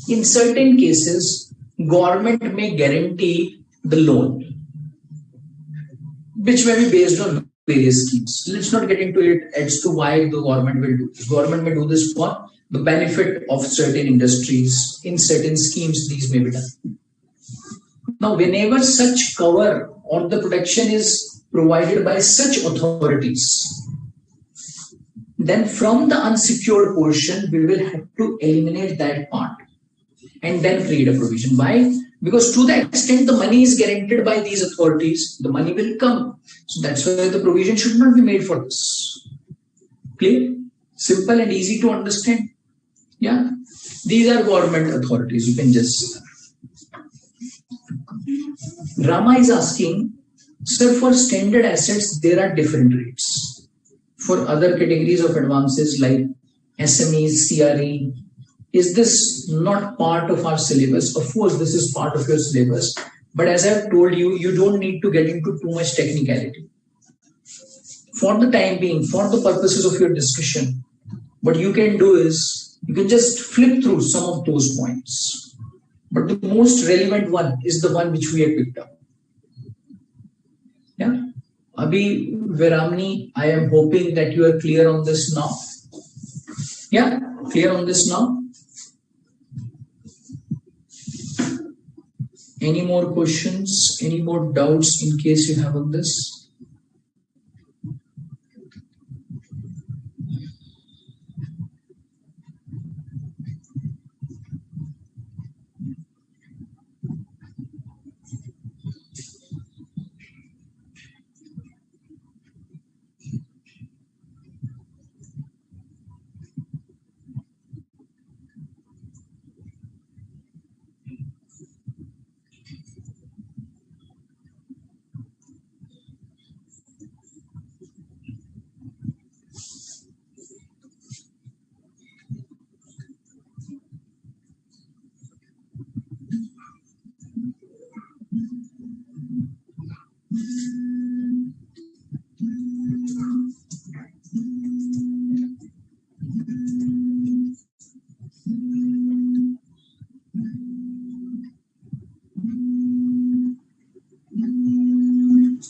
In certain cases, government may guarantee the loan, which may be based on various schemes. Let's not get into it as to why the government will do this. Government may do this for the benefit of certain industries. In certain schemes, these may be done. Now, whenever such cover or the protection is provided by such authorities, then from the unsecured portion, we will have to eliminate that part and then create a provision. Why? Because to the extent the money is guaranteed by these authorities, the money will come. So that's why the provision should not be made for this. Clear? Simple and easy to understand. Yeah. These are government authorities. You can just. Rama is asking, sir, for standard assets, there are different rates. For other categories of advances like SMEs, CRE, is this not part of our syllabus? Of course, this is part of your syllabus. But as I've told you, you don't need to get into too much technicality. For the time being, for the purposes of your discussion, what you can do is, you can just flip through some of those points. But the most relevant one is the one which we have picked up. Yeah. Abhi, Viramni, I am hoping that you are clear on this now. Yeah, clear on this now? Any more questions? Any more doubts in case you have on this?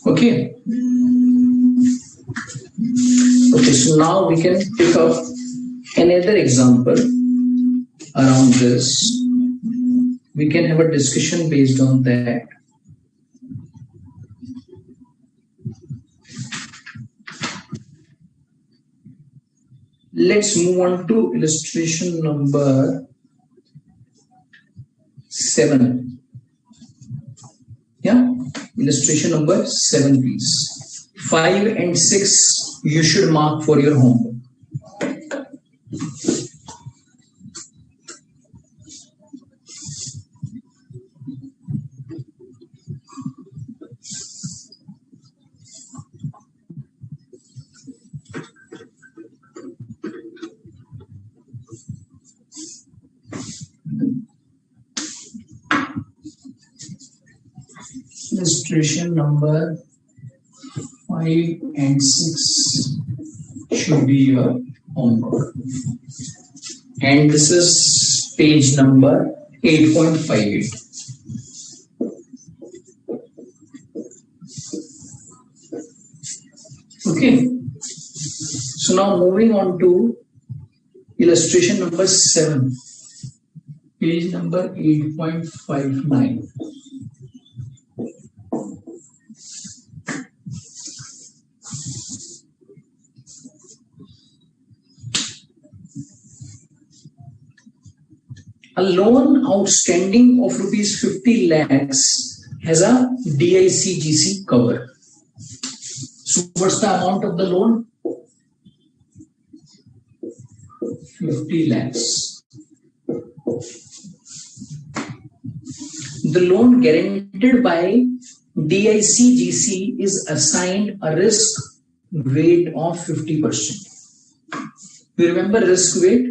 Okay. Okay, so now we can pick up another example around this. We can have a discussion based on that. Let's move on to illustration number 7. Yeah, illustration number 7, please. 5 and 6 you should mark for your homework. Illustration number 5 and 6 should be your homework. And this is page number 8.58. Okay. So now moving on to illustration number 7, page number 8.59. A loan outstanding of rupees 50 lakhs has a DICGC cover. So what's the amount of the loan? 50 lakhs. The loan guaranteed by DICGC is assigned a risk weight of 50%. You remember risk weight?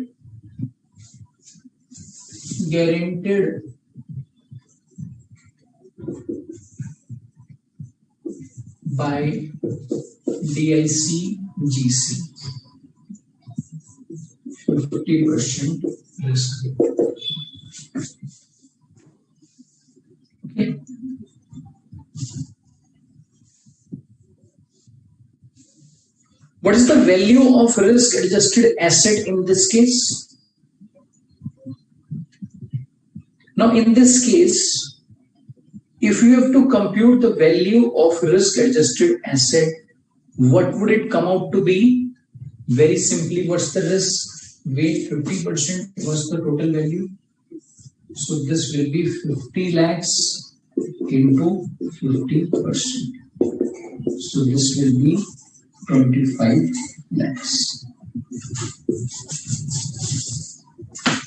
Guaranteed by DICGC, 50% risk. Okay. What is the value of risk-adjusted asset in this case? Now, in this case, if you have to compute the value of risk-adjusted asset, what would it come out to be? Very simply, what's the risk weight? 50%. What's the total value? So this will be 50 lakhs into 50%. So this will be 25 lakhs.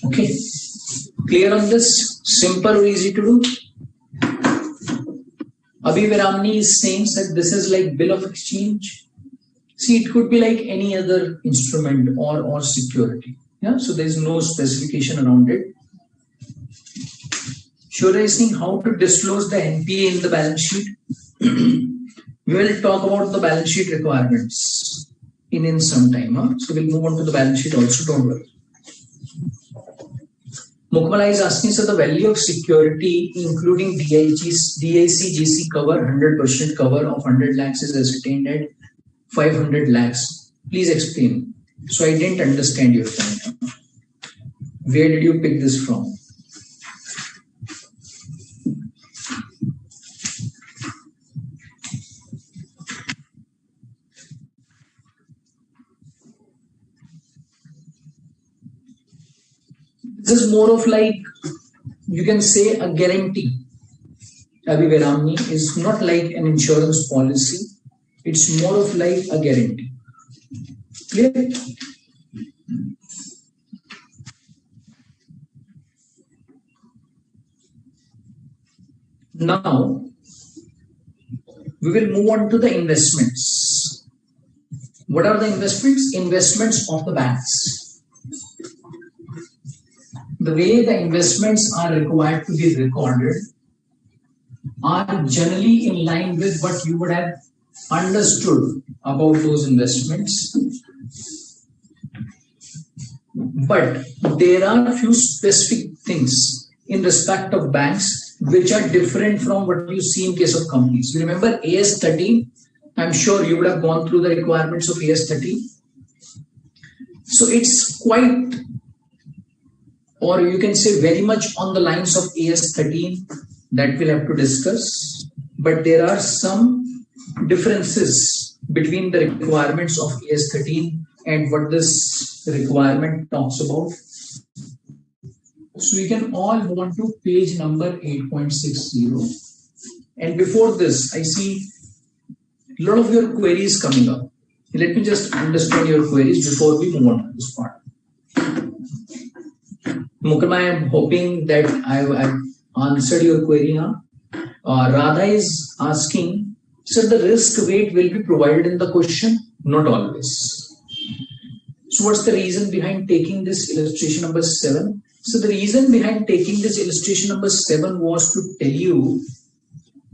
Okay. Clear on this? Simple or easy to do? Abhi Viramni is saying that this is like bill of exchange. See, it could be like any other instrument or security. Yeah, so there is no specification around it. Shura is saying how to disclose the NPA in the balance sheet. We will talk about the balance sheet requirements in some time. Huh? So we'll move on to the balance sheet also, don't worry. Mukmala is asking, so the value of security, including DICGC cover, 100% cover of 100 lakhs is ascertained at 500 lakhs. Please explain. So I didn't understand your point. Where did you pick this from? This is more of like, you can say a guarantee. Abhi Veramni is not like an insurance policy. It's more of like a guarantee. Clear? Now, we will move on to the investments. What are the investments? Investments of the banks. The way the investments are required to be recorded are generally in line with what you would have understood about those investments. But there are a few specific things in respect of banks which are different from what you see in case of companies. You remember AS 13? I'm sure you would have gone through the requirements of AS 13. So it's quite, or you can say very much on the lines of AS 13 that we'll have to discuss. But there are some differences between the requirements of AS 13 and what this requirement talks about. So we can all move on to page number 8.60. And before this, I see a lot of your queries coming up. Let me just understand your queries before we move on to this part. Mukama, I am hoping that I've answered your query now. Radha is asking, sir, the risk weight will be provided in the question? Not always. So what's the reason behind taking this illustration number 7? So the reason behind taking this illustration number 7 was to tell you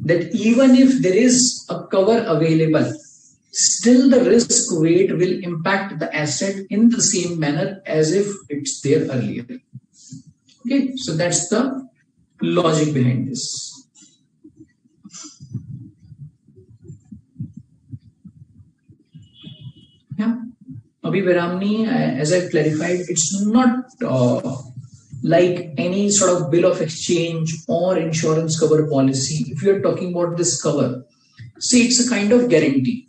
that even if there is a cover available, still the risk weight will impact the asset in the same manner as if it's there earlier. Okay, so that's the logic behind this. Yeah. Abhi Veramni, as I've clarified, it's not like any sort of bill of exchange or insurance cover policy. If you're talking about this cover, see, it's a kind of guarantee.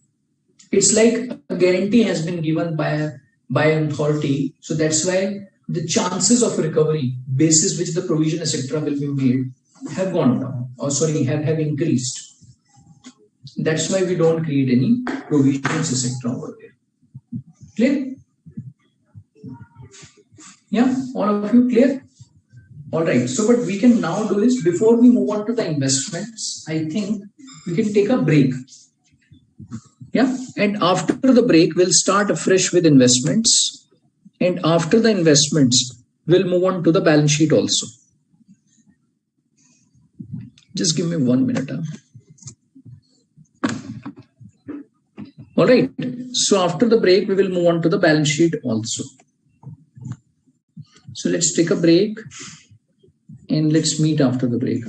It's like a guarantee has been given by an authority. So that's why the chances of recovery, basis which the provision, etc., will be made, have gone down, or sorry, have increased. That's why we don't create any provisions, etc., over there. Clear? Yeah, all of you clear? All right. So what we can now do is, before we move on to the investments, I think we can take a break. Yeah. And after the break, we'll start afresh with investments. And after the investments, we'll move on to the balance sheet also. Just give me 1 minute. All right. So after the break, we will move on to the balance sheet also. So let's take a break and let's meet after the break.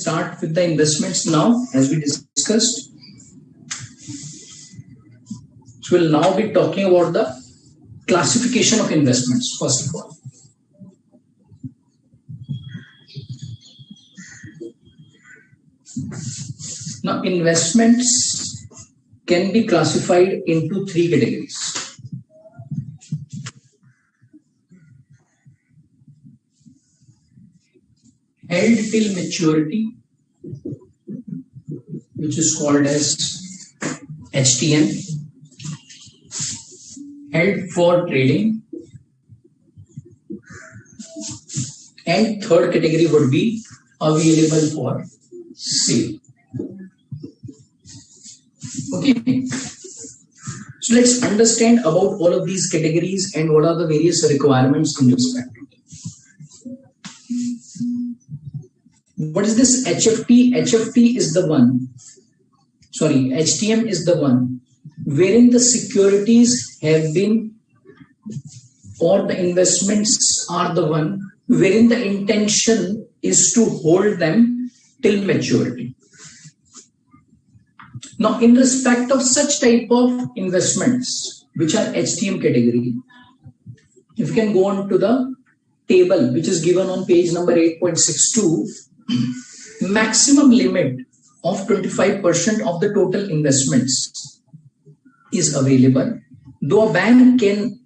start with the investments now, as we discussed. So we'll now be talking about the classification of investments, first of all. Now, investments can be classified into three categories. Held till maturity, which is called as HTM. Held for trading. And third category would be available for sale. Okay. So let's understand about all of these categories and what are the various requirements in respect to them. What is this HFT? HFT is the one, HTM is the one wherein the securities have been, or the investments are the one wherein the intention is to hold them till maturity. Now, in respect of such type of investments, which are HTM category, if you can go on to the table, which is given on page number 8.62, maximum limit of 25% of the total investments is available, though a bank can,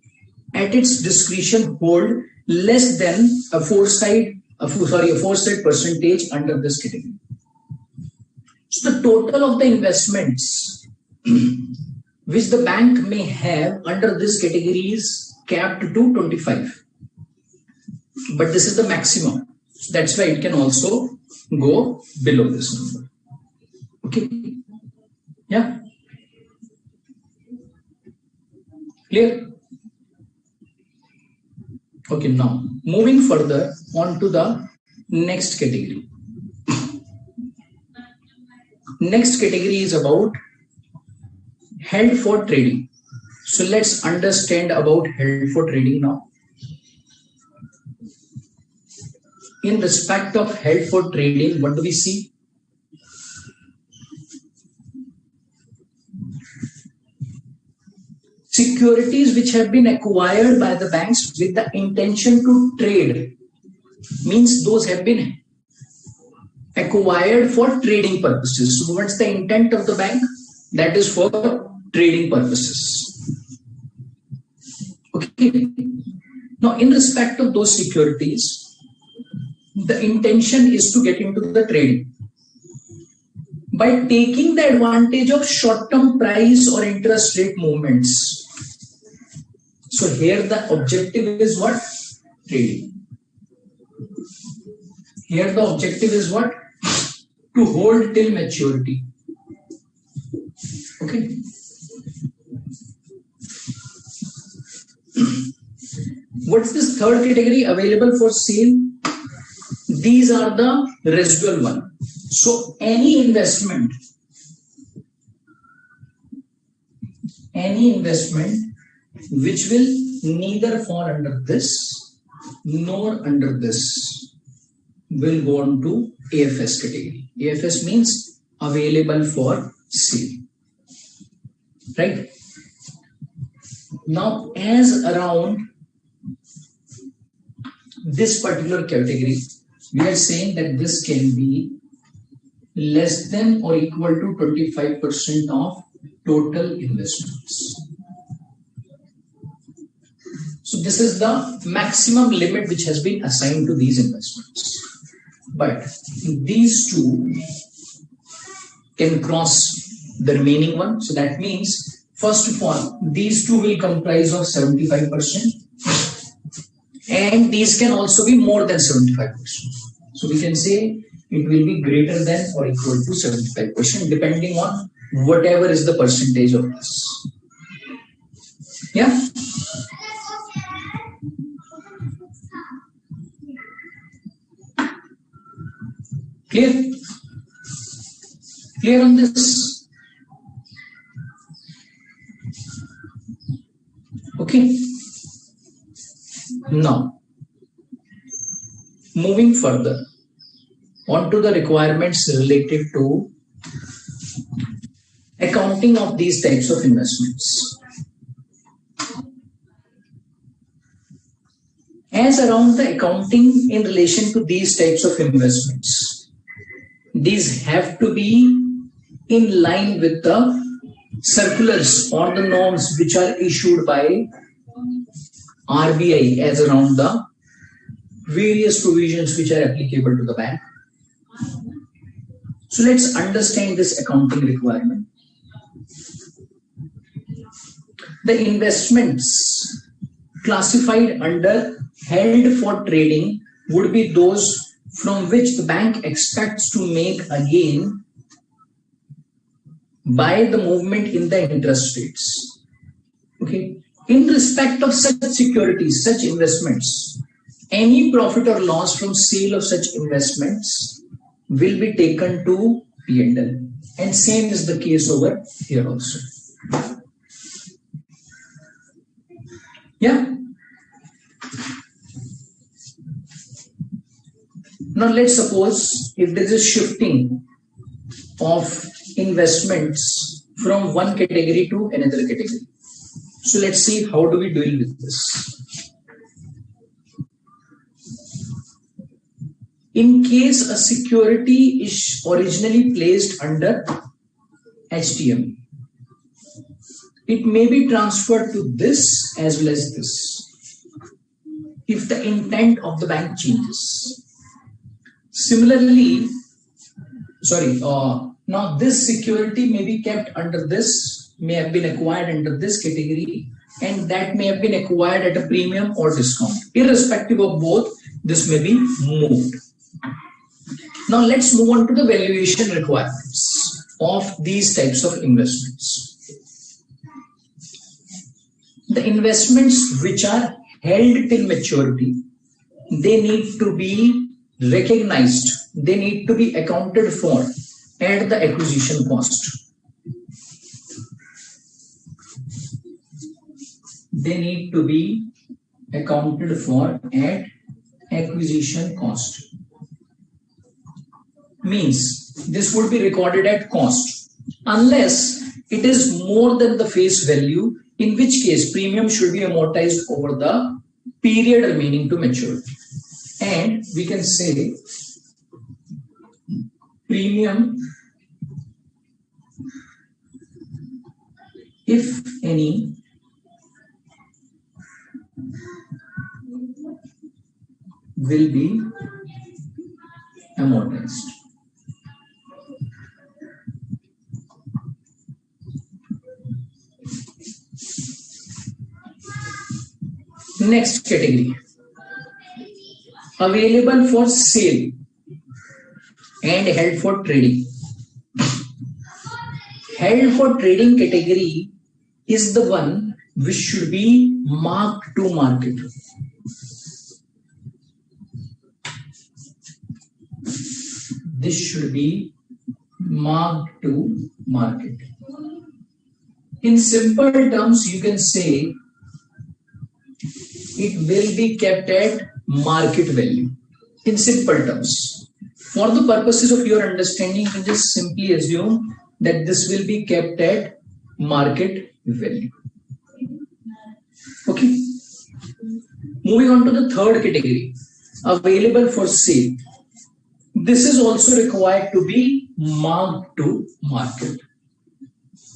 at its discretion, hold less than a four-side percentage under this category. So the total of the investments which the bank may have under this category is capped to 25. But this is the maximum. That's why it can also go below this number. Okay. Yeah. Clear? Okay, now moving further on to the next category. Next category is about held for trading. So let's understand about held for trading now. In respect of held for trading, what do we see? Securities which have been acquired by the banks with the intention to trade, means those have been acquired for trading purposes. So what's the intent of the bank? That is for trading purposes. Okay. Now, in respect of those securities, the intention is to get into the trading. By taking the advantage of short-term price or interest rate movements. So here the objective is what? Trading. Here the objective is what? To hold till maturity. Okay. What's this third category? Available for sale. These are the residual one. So any investment which will neither fall under this nor under this will go on to AFS category. AFS means available for sale. Right? Now, as around this particular category, we are saying that this can be less than or equal to 25% of total investments. So this is the maximum limit which has been assigned to these investments. But these two can cross the remaining one. So that means, first of all, these two will comprise of 75%. And these can also be more than 75%. So we can say it will be greater than or equal to 75%, depending on whatever is the percentage of this. Yeah. Clear? Clear on this? Okay. Now, moving further. on to the requirements related to accounting of these types of investments. As around the accounting in relation to these types of investments, these have to be in line with the circulars or the norms which are issued by RBI as around the various provisions which are applicable to the bank. So let's understand this accounting requirement. The investments classified under held for trading would be those from which the bank expects to make a gain by the movement in the interest rates. Okay. In respect of such securities, such investments, any profit or loss from sale of such investments will be taken to P&L. And same is the case over here also. Yeah. Now let's suppose if there is a shifting of investments from one category to another category. So let's see how do we deal with this. In case a security is originally placed under HTM, it may be transferred to this as well as this if the intent of the bank changes. Similarly, now this security may be kept under this, may have been acquired under this category, and that may have been acquired at a premium or discount. Irrespective of both, this may be moved. Now let's move on to the valuation requirements of these types of investments. The investments which are held till maturity, they need to be recognized, they need to be accounted for at the acquisition cost. They need to be accounted for at acquisition cost. Means this would be recorded at cost unless it is more than the face value, in which case premium should be amortized over the period remaining to maturity. And we can say premium, if any, will be amortized. Next category, available for sale and held for trading. Held for trading category is the one which should be marked to market. This should be marked to market. In simple terms, you can say it will be kept at market value. In simple terms, for the purposes of your understanding, you can just simply assume that this will be kept at market value. Okay. Moving on to the third category, available for sale. This is also required to be marked to market.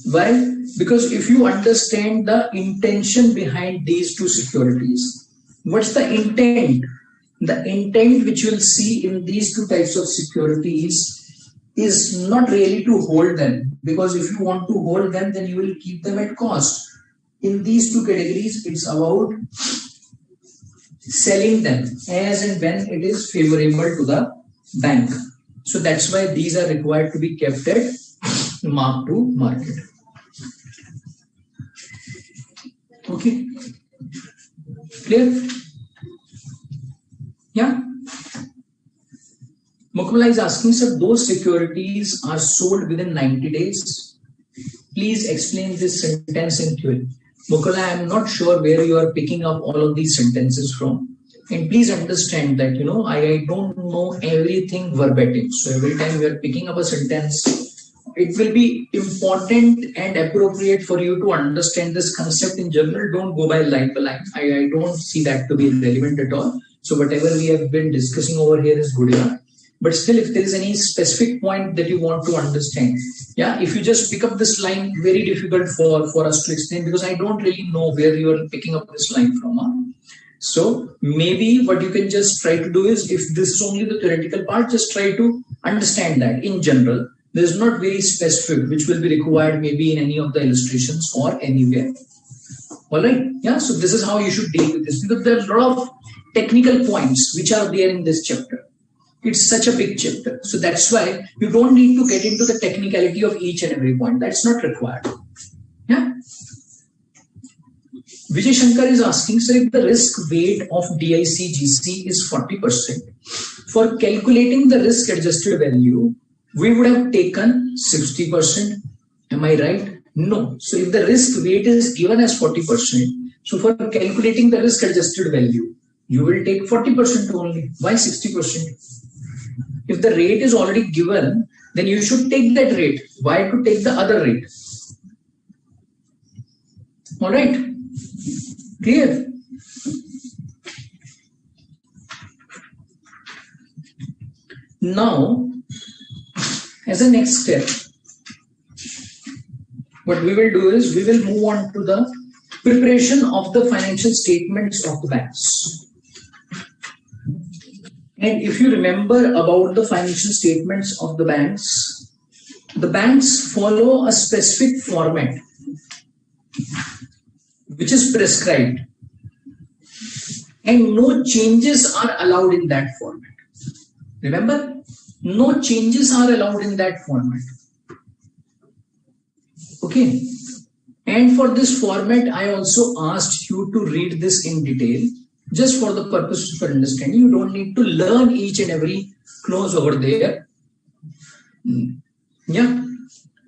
Why? Because if you understand the intention behind these two securities, what's the intent? The intent which you will see in these two types of securities is not really to hold them, because if you want to hold them, then you will keep them at cost. In these two categories, it's about selling them as and when it is favorable to the bank. So that's why these are required to be kept at mark to market. Okay, clear? Yeah. Mukmala is asking, sir, those securities are sold within 90 days. Please explain this sentence in theory. Mukmala, I am not sure where you are picking up all of these sentences from. And please understand that, I don't know everything verbatim. So every time we are picking up a sentence, it will be important and appropriate for you to understand this concept in general. Don't go by line by line. I don't see that to be relevant at all. So whatever we have been discussing over here is good enough. But still, if there is any specific point that you want to understand, if you just pick up this line, very difficult for us to explain, because I don't really know where you are picking up this line from. So maybe what you can just try to do is, if this is only the theoretical part, just try to understand that in general. There is not very specific, which will be required maybe in any of the illustrations or anywhere. All right. So this is how you should deal with this, because there are a lot of technical points which are there in this chapter. It's such a big chapter. So that's why you don't need to get into the technicality of each and every point. That's not required. Vijay Shankar is asking, sir, if the risk weight of DICGC is 40%, for calculating the risk adjusted value, we would have taken 60%. Am I right? No. So if the risk weight is given as 40%, so for calculating the risk adjusted value, you will take 40% only. Why 60%? If the rate is already given, then you should take that rate. Why to take the other rate? All right. Clear? Now, as a next step, what we will do is we will move on to the preparation of the financial statements of the banks. And if you remember about the financial statements of the banks follow a specific format which is prescribed, and no changes are allowed in that format. Remember, no changes are allowed in that format. Okay. And for this format, I also asked you to read this in detail, just for the purpose of understanding. You don't need to learn each and every clause over there.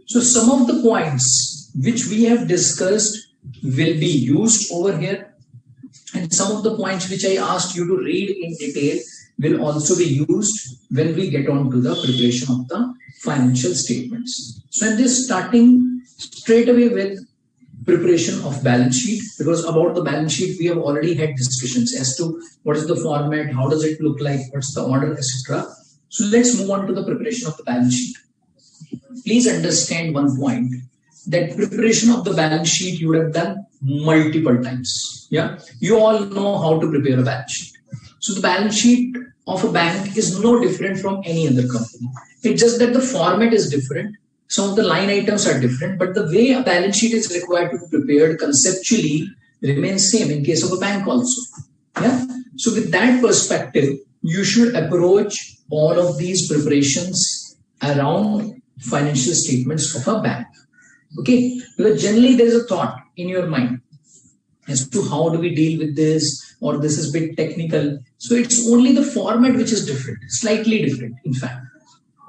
So some of the points which we have discussed will be used over here, and some of the points which I asked you to read in detail will also be used when we get on to the preparation of the financial statements. So I'm just starting straight away with preparation of balance sheet, because about the balance sheet we have already had discussions as to what is the format, how does it look like, what's the order, etc. So let's move on to the preparation of the balance sheet. Please understand one point, that preparation of the balance sheet you would have done multiple times. You all know how to prepare a balance sheet. So the balance sheet of a bank is no different from any other company. It's just that the format is different. Some of the line items are different, but the way a balance sheet is required to be prepared conceptually remains same in case of a bank also. So with that perspective, you should approach all of these preparations around financial statements of a bank. Okay, because generally there is a thought in your mind as to how do we deal with this, or this is a bit technical. So it's only the format which is different, slightly different in fact,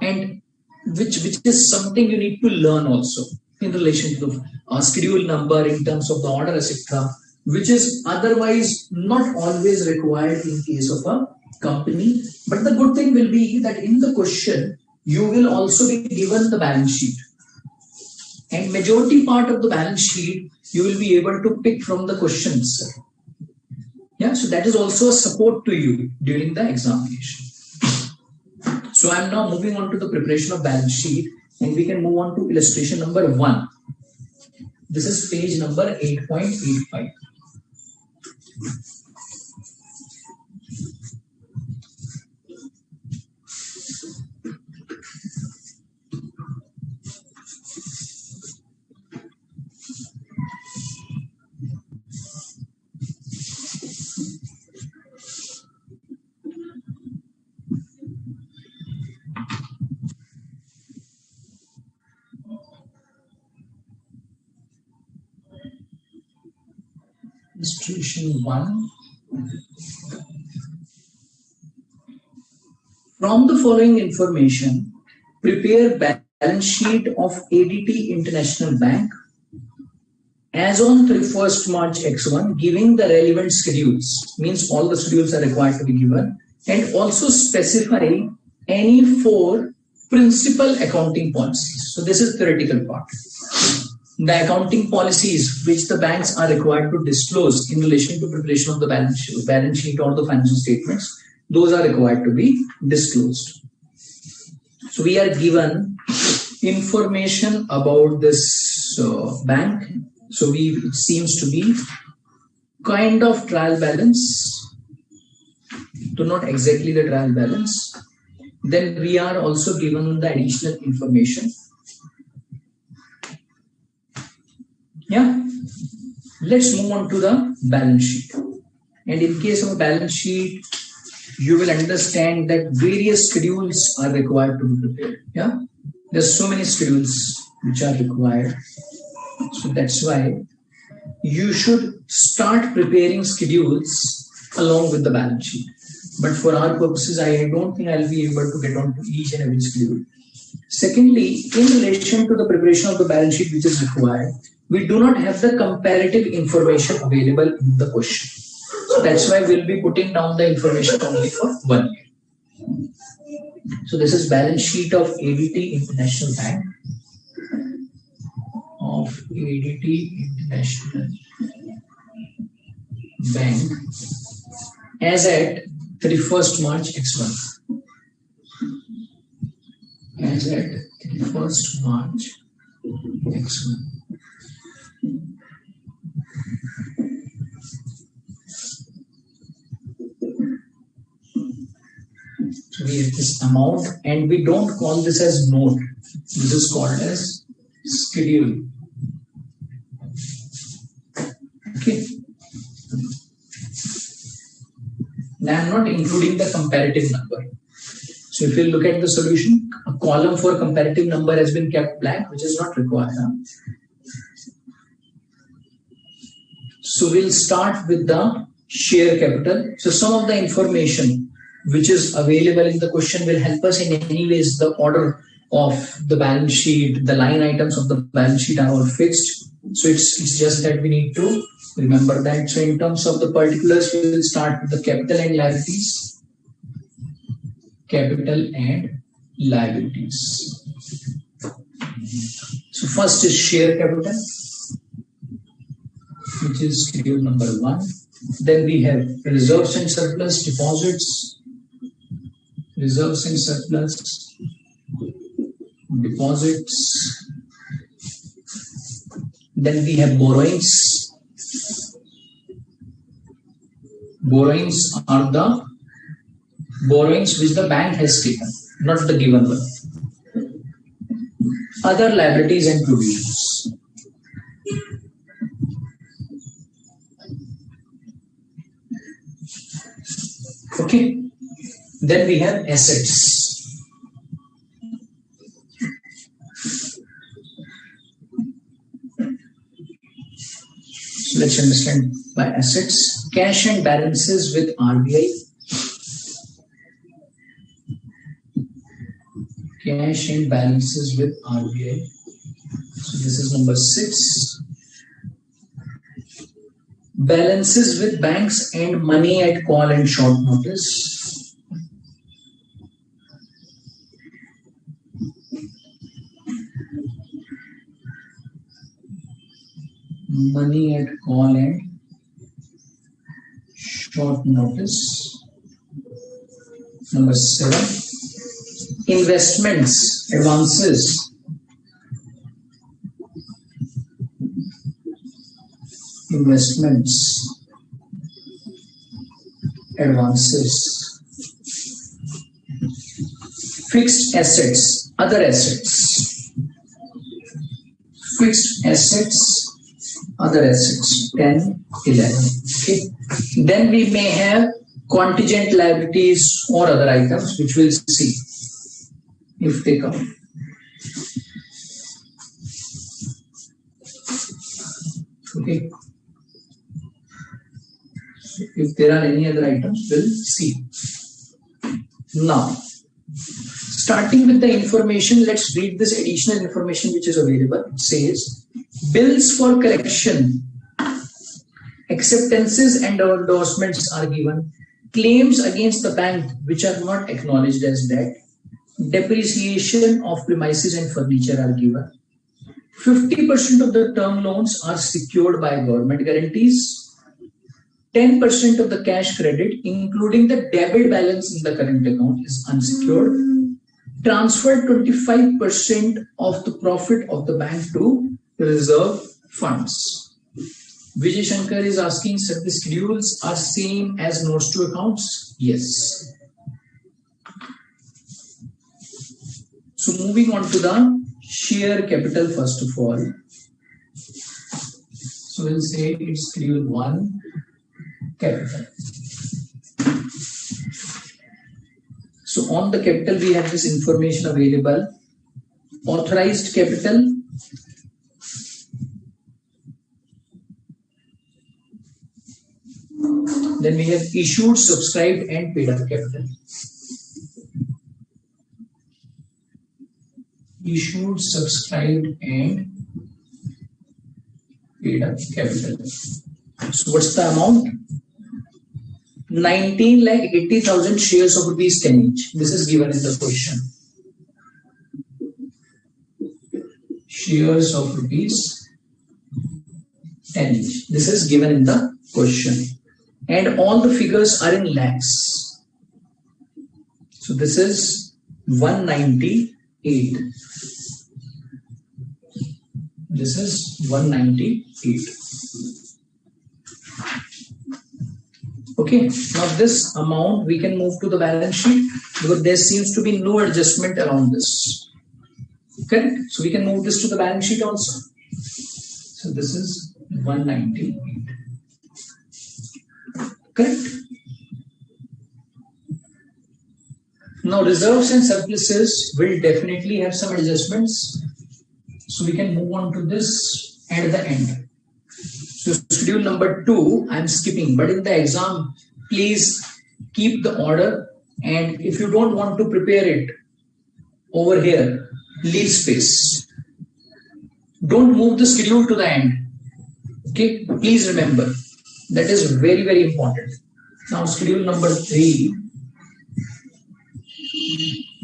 and which is something you need to learn also in relation to the schedule number in terms of the order, etc., which is otherwise not always required in case of a company. But the good thing will be that in the question, you will also be given the balance sheet. And majority part of the balance sheet, you will be able to pick from the questions. So that is also a support to you during the examination. So I'm now moving on to the preparation of balance sheet, and we can move on to illustration number 1. This is page number 8.85. Illustration 1. From the following information, prepare balance sheet of ADT International Bank as on 31st March X1, giving the relevant schedules, means all the schedules are required to be given, and also specifying any 4 principal accounting policies. So this is theoretical part. The accounting policies which the banks are required to disclose in relation to preparation of the balance sheet or the financial statements, those are required to be disclosed. So we are given information about this bank. So it seems to be kind of trial balance, though not exactly the trial balance. Then we are also given the additional information. Yeah, let's move on to the balance sheet. And in case of a balance sheet, you will understand that various schedules are required to be prepared. Yeah, there's so many schedules which are required. So that's why you should start preparing schedules along with the balance sheet. But for our purposes, I don't think I'll be able to get on to each and every schedule. Secondly, in relation to the preparation of the balance sheet which is required, we do not have the comparative information available in the question. So that's why we'll be putting down the information only for 1 year. So this is balance sheet of ADT International Bank. Of ADT International Bank as at 31st March X1. As at 31st March X1. So we have this amount, and we don't call this as note. This is called as schedule. Okay. Now I'm not including the comparative number. So if you look at the solution, a column for comparative number has been kept blank, which is not required. So we'll start with the share capital. So some of the information which is available in the question will help us in any ways. The order of the balance sheet, the line items of the balance sheet are all fixed. So it's just that we need to remember that. So in terms of the particulars, we will start with the capital and liabilities. Capital and liabilities. So first is share capital, which is schedule number 1. Then we have reserves and surplus, deposits, reserves and surplus, deposits. Then we have borrowings. Borrowings are the borrowings which the bank has taken, not the given one. Other liabilities and provisions. Okay. Then we have assets. So let's understand by assets. Cash and balances with RBI. Cash and balances with RBI. So this is number 6. Balances with banks and money at call and short notice. Money at call and short notice. Number 7. Investments, advances. Investments, advances. Fixed assets, other assets. Fixed assets, other assets, 10, 11. Okay. Then we may have contingent liabilities or other items, which we'll see if they come. Okay. If there are any other items, we'll see. Now, starting with the information, let's read this additional information which is available. It says, Bills for collection, acceptances and endorsements are given. Claims against the bank which are not acknowledged as debt. Depreciation of premises and furniture are given. 50% of the term loans are secured by government guarantees. 10% of the cash credit, including the debit balance in the current account, is unsecured. Transfer 25% of the profit of the bank to reserve funds. Vijay Shankar is asking, sir, the schedules are same as notes to accounts? Yes. So moving on to the share capital first of all. So we'll say it's schedule 1, capital. So on the capital we have this information available. Authorized capital, then we have issued, subscribed and paid up capital. Issued, subscribed and paid up capital. So what's the amount? 19,80,000 shares of rupees 10 each. This is given in the question. Shares of rupees 10 each. This is given in the question. And all the figures are in lakhs. So this is 198. This is 198. Okay, now this amount we can move to the balance sheet because there seems to be no adjustment around this. Correct? So we can move this to the balance sheet also. So this is 198. Correct? Now reserves and surpluses will definitely have some adjustments. So we can move on to this at the end. So schedule number 2, I'm skipping, but in the exam, please keep the order. And if you don't want to prepare it over here, leave space. Don't move the schedule to the end. Okay, please remember that is very, very important. Now schedule number 3,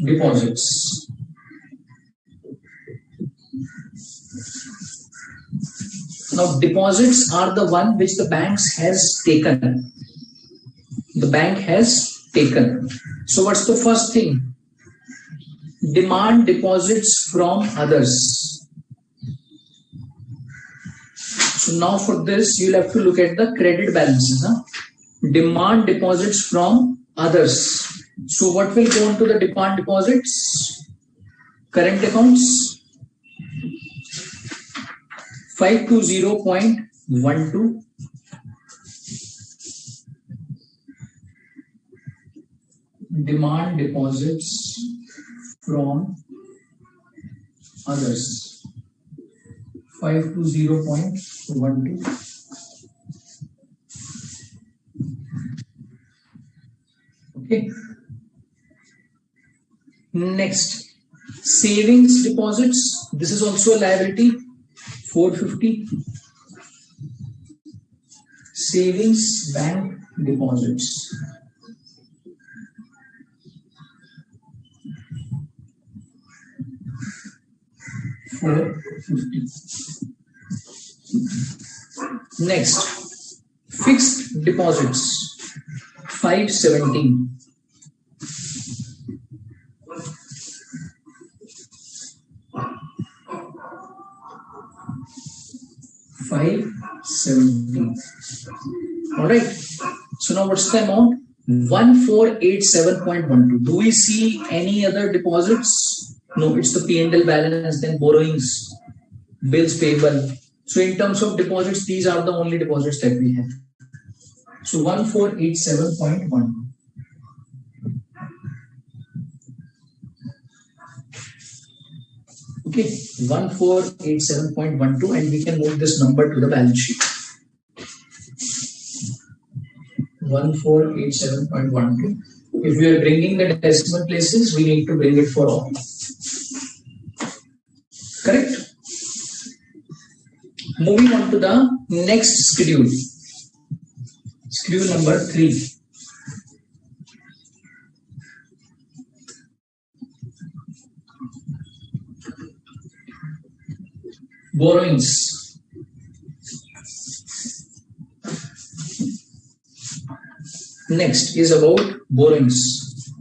deposits. Now deposits are the one which the banks has taken. The bank has taken. So what's the first thing? Demand deposits from others. So now for this you'll have to look at the credit balances. Demand deposits from others. So what will go into the demand deposits? Current accounts. 520.12. Demand deposits from others. 520.12. Okay. Next, savings deposits. This is also a liability. 450. Savings bank deposits. 450. Next, fixed deposits. 517. All right. So now what's the amount? 1487.12. Do we see any other deposits? No, it's the P&L balance, then borrowings, bills payable. So in terms of deposits, these are the only deposits that we have. So 1487.12. Okay, 1487.12, and we can move this number to the balance sheet. 1487.12. If we are bringing the decimal places, we need to bring it for all. Correct? Moving on to the next schedule. Schedule number 3. Borrowings. Next is about borrowings.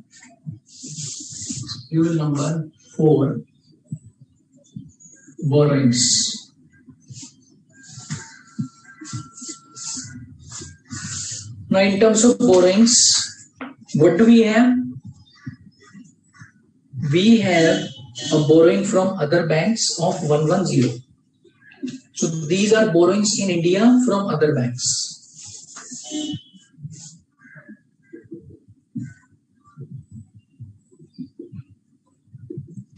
Schedule number 4. Borrowings. Now, in terms of borrowings, what do we have? We have a borrowing from other banks of 110. So these are borrowings in India from other banks.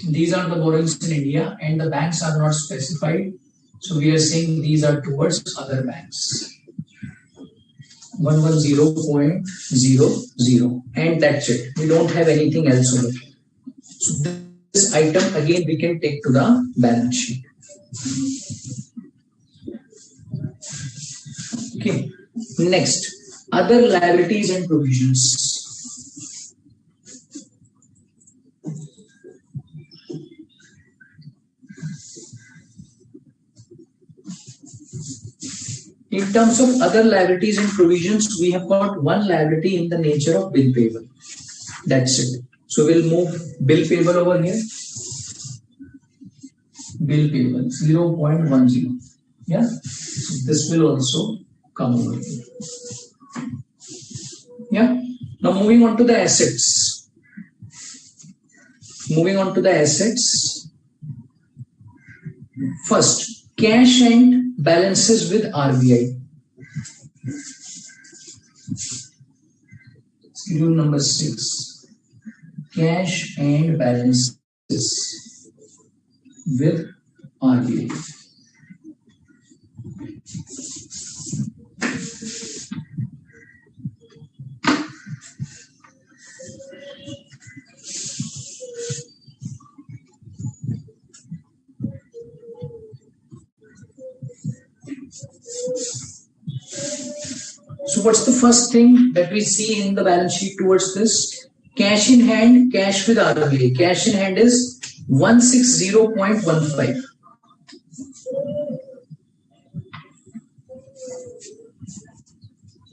These are the borrowings in India and the banks are not specified. So we are saying these are towards other banks. 110.00 and that's it. We don't have anything else over here. So this item again we can take to the balance sheet. Okay. Next, other liabilities and provisions. In terms of other liabilities and provisions, we have got one liability in the nature of bill payable. That's it. So we'll move bill payable over here. Bill payable 0.10. Yeah. So this will also come over here. Yeah. Now moving on to the assets. Moving on to the assets. First, cash and balances with RBI. Schedule number 6. Cash and balances with RBI. So what's the first thing that we see in the balance sheet towards this? Cash in hand, cash with RBI. Cash in hand is 160.15.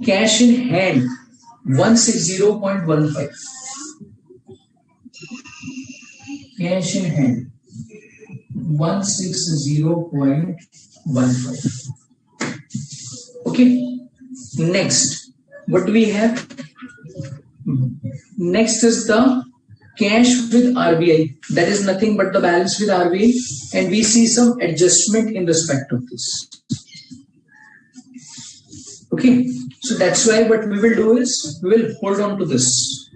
Cash in hand 160.15. Cash in hand 160.15. Okay. Next, what do we have? Next is the cash with RBI. That is nothing but the balance with RBI, and we see some adjustment in respect of this. Okay, so that's why what we will do is we will hold on to this.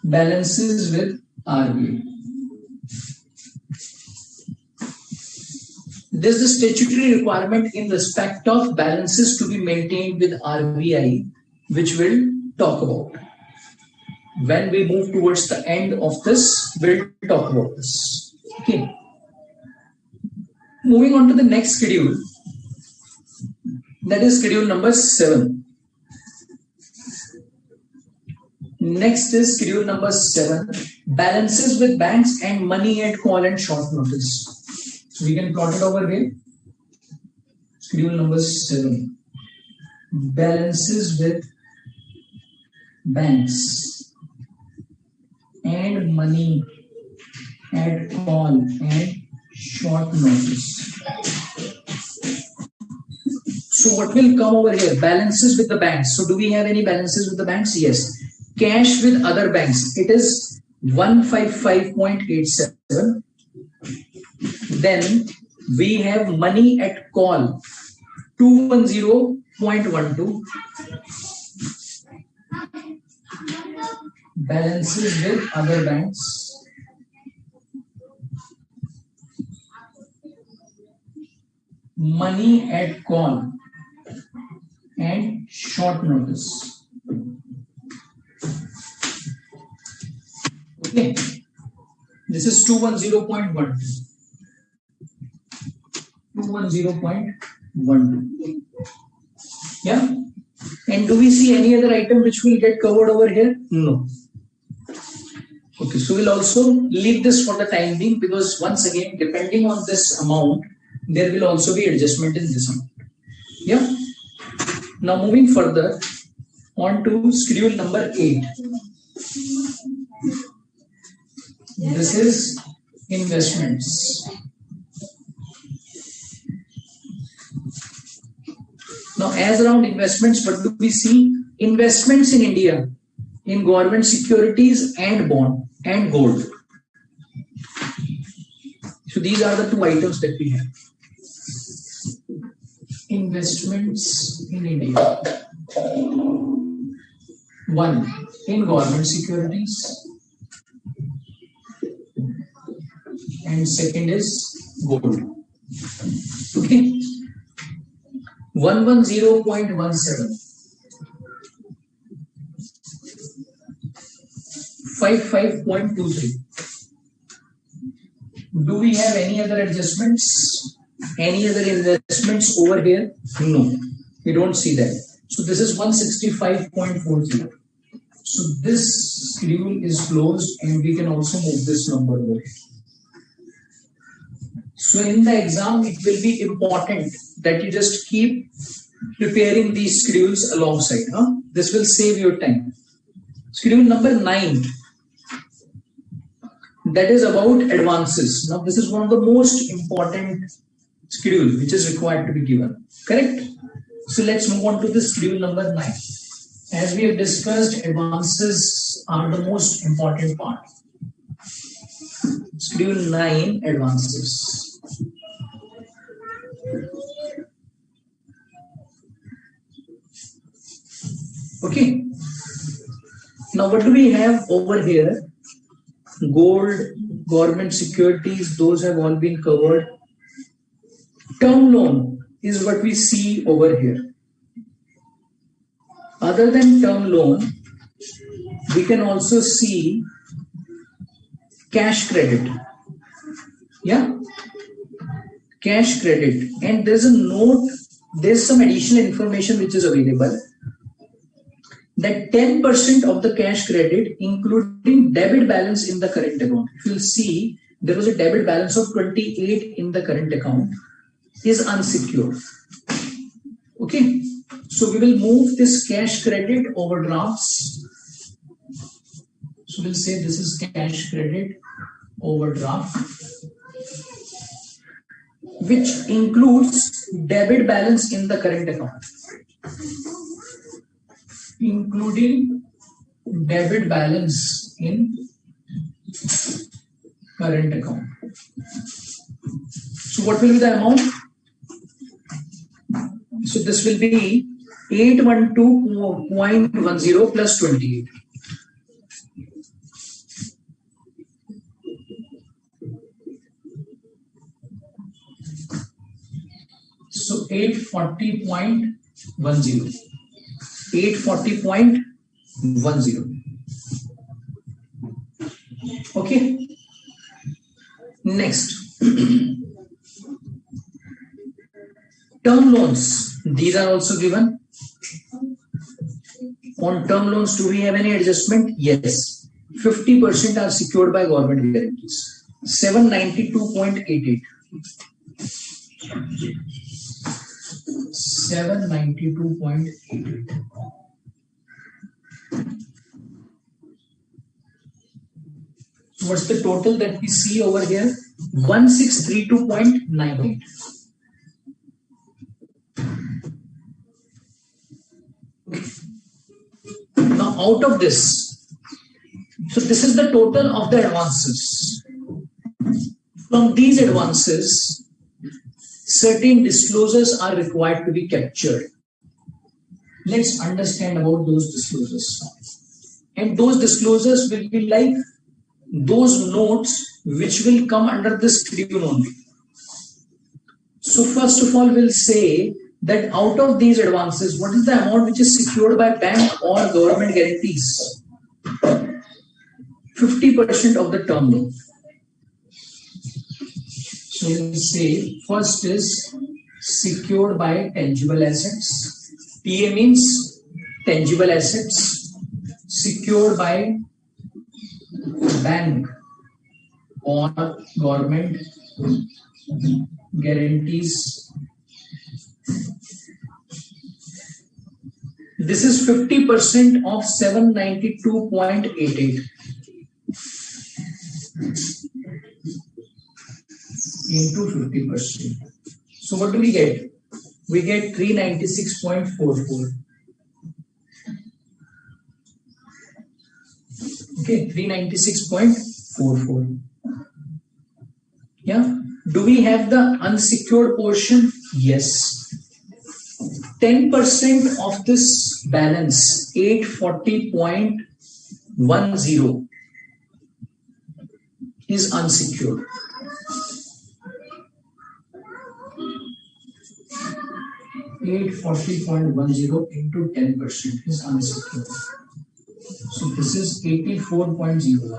Balances with RBI. There is a statutory requirement in respect of balances to be maintained with RBI, which we'll talk about. When we move towards the end of this, we'll talk about this. Okay. Moving on to the next schedule. That is schedule number 7. Next is schedule number 7. Balances with banks and money at call and short notice. So we can plot it over here. Schedule number 7. Balances with banks and money at call and short notice. So what will come over here? Balances with the banks. So do we have any balances with the banks? Yes. Cash with other banks. It is 155.87. Then we have money at call 210.12. Balances with other banks. Money at call and short notice. Okay. This is 210.12. 210.12. Yeah. And do we see any other item which will get covered over here? No. Okay, so we'll also leave this for the time being, because once again, depending on this amount, there will also be adjustment in this amount. Yeah. Now moving further on to schedule number 8. This is investments. Now, as around investments, what do we see? Investments in India in government securities and bond and gold. So these are the two items that we have. Investments in India. One, in government securities, and second is gold. Okay. 110.17. 55.23. Do we have any other adjustments? Any other investments over here? No, we don't see that. So this is 165.40. So this schedule is closed, and we can also move this number over. So in the exam, it will be important that you just keep preparing these schedules alongside. This will save your time. Schedule number 9. That is about advances. Now this is one of the most important schedule which is required to be given. Correct? So let's move on to the schedule number 9. As we have discussed, advances are the most important part. Schedule 9, advances. Okay. Now what do we have over here? Gold, government securities, those have all been covered. Term loan is what we see over here. Other than term loan, we can also see cash credit. Yeah, cash credit. And there's a note, there's some additional information which is available, that 10% of the cash credit, including debit balance in the current account. If you'll see, there was a debit balance of 28 in the current account, is unsecured. Okay, so we will move this cash credit overdrafts. So we'll say this is cash credit overdraft, which includes debit balance in the current account, including debit balance in current account. So what will be the amount? So this will be 812.10 plus 28. So 840.10. 840.10. Okay. Next, term loans. These are also given. On term loans, do we have any adjustment? Yes. 50% are secured by government guarantees. 792.88. 792.88. So what's the total that we see over here? 1632.98. Now out of this, so this is the total of the advances. From these advances, certain disclosures are required to be captured. Let's understand about those disclosures. And those disclosures will be like those notes which will come under this schedule only. So first of all, we'll say that out of these advances, what is the amount which is secured by bank or government guarantees? 50% of the term loan. So we'll say first is secured by tangible assets. TA means tangible assets secured by bank or government guarantees. This is 50% of 792.88 into 50%. So what do we get? We get 396.44. Okay, 396.44. Yeah. Do we have the unsecured portion? Yes. 10% of this balance, 840.10, is unsecured. $840.10 into 10% is unsecured. So this is 84.01,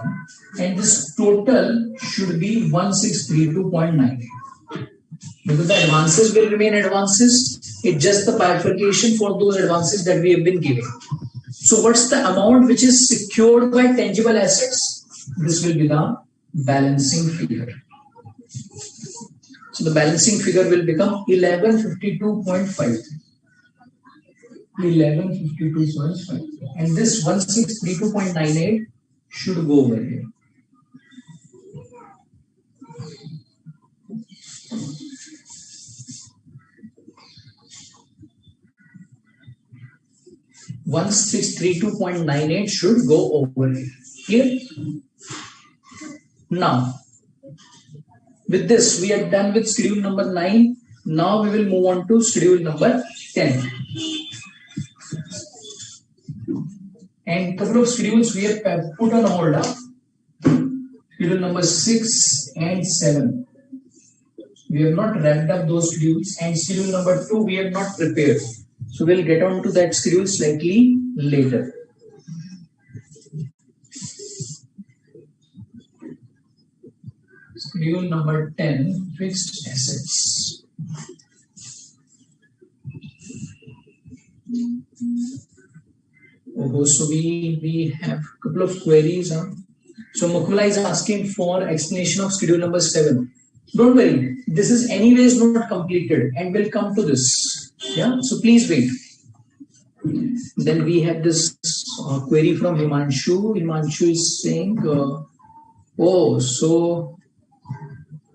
and this total should be 1632.98. Because the advances will remain advances, it's just the bifurcation for those advances that we have been giving. So what's the amount which is secured by tangible assets? This will be the balancing figure. So the balancing figure will become 1152.53. 1152.53. And this 1632.98 should go over here. $1632.98 should go over here. Clear? Now, with this, we are done with schedule number 9. Now we will move on to schedule number 10. And couple of schedules we have put on hold up. Schedule number 6 and 7. We have not wrapped up those schedules, and schedule number 2 we have not prepared. So we'll get on to that schedule slightly later. Schedule number 10, fixed assets. Oh, so we have a couple of queries. So Mukula is asking for explanation of schedule number 7. Don't worry, this is anyways not completed, and we'll come to this. Yeah, so please wait. Then we have this query from Himanshu. Himanshu is saying, oh, so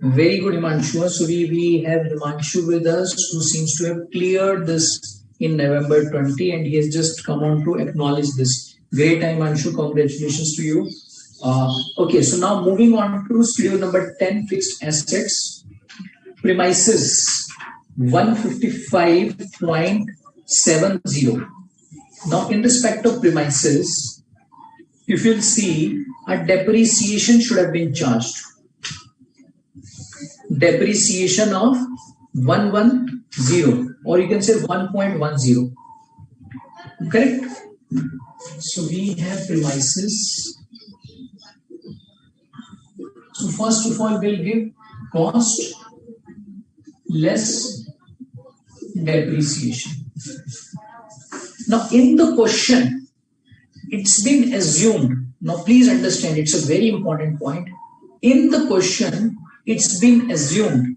very good, Himanshu. So we have Himanshu with us, who seems to have cleared this in November 20, and he has just come on to acknowledge this. Great, Himanshu. Congratulations to you. Okay, so now moving on to schedule number 10, fixed assets. Premises 155.70. Now, in respect of premises, if you'll see, a depreciation should have been charged. Depreciation of 110, or you can say 1.10. Correct? So we have premises. So first of all, we'll give cost less depreciation. Now, in the question, it's been assumed. Now, please understand, it's a very important point. In the question, it's been assumed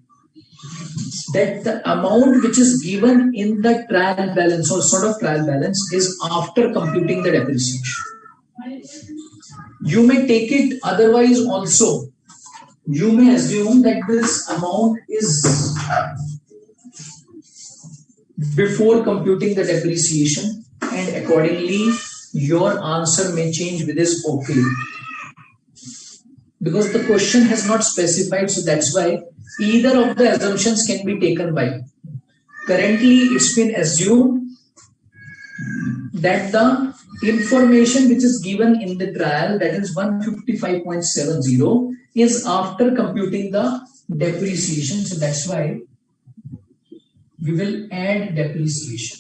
that the amount which is given in the trial balance or sort of trial balance is after computing the depreciation. You may take it otherwise also. You may assume that this amount is before computing the depreciation, and accordingly your answer may change with this okay, because the question has not specified. So that's why either of the assumptions can be taken by. Currently it's been assumed that the information which is given in the trial, that is 155.70, is after computing the depreciation. So that's why we will add depreciation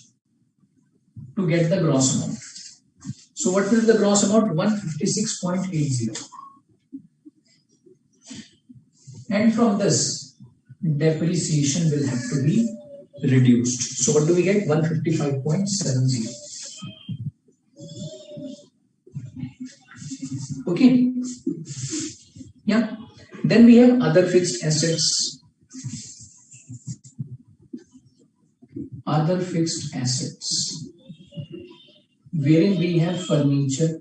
to get the gross amount. So what will the gross amount? 156.80. And from this, depreciation will have to be reduced. So what do we get? 155.70. Okay. Yeah. Then we have other fixed assets. Other fixed assets, wherein we have furniture.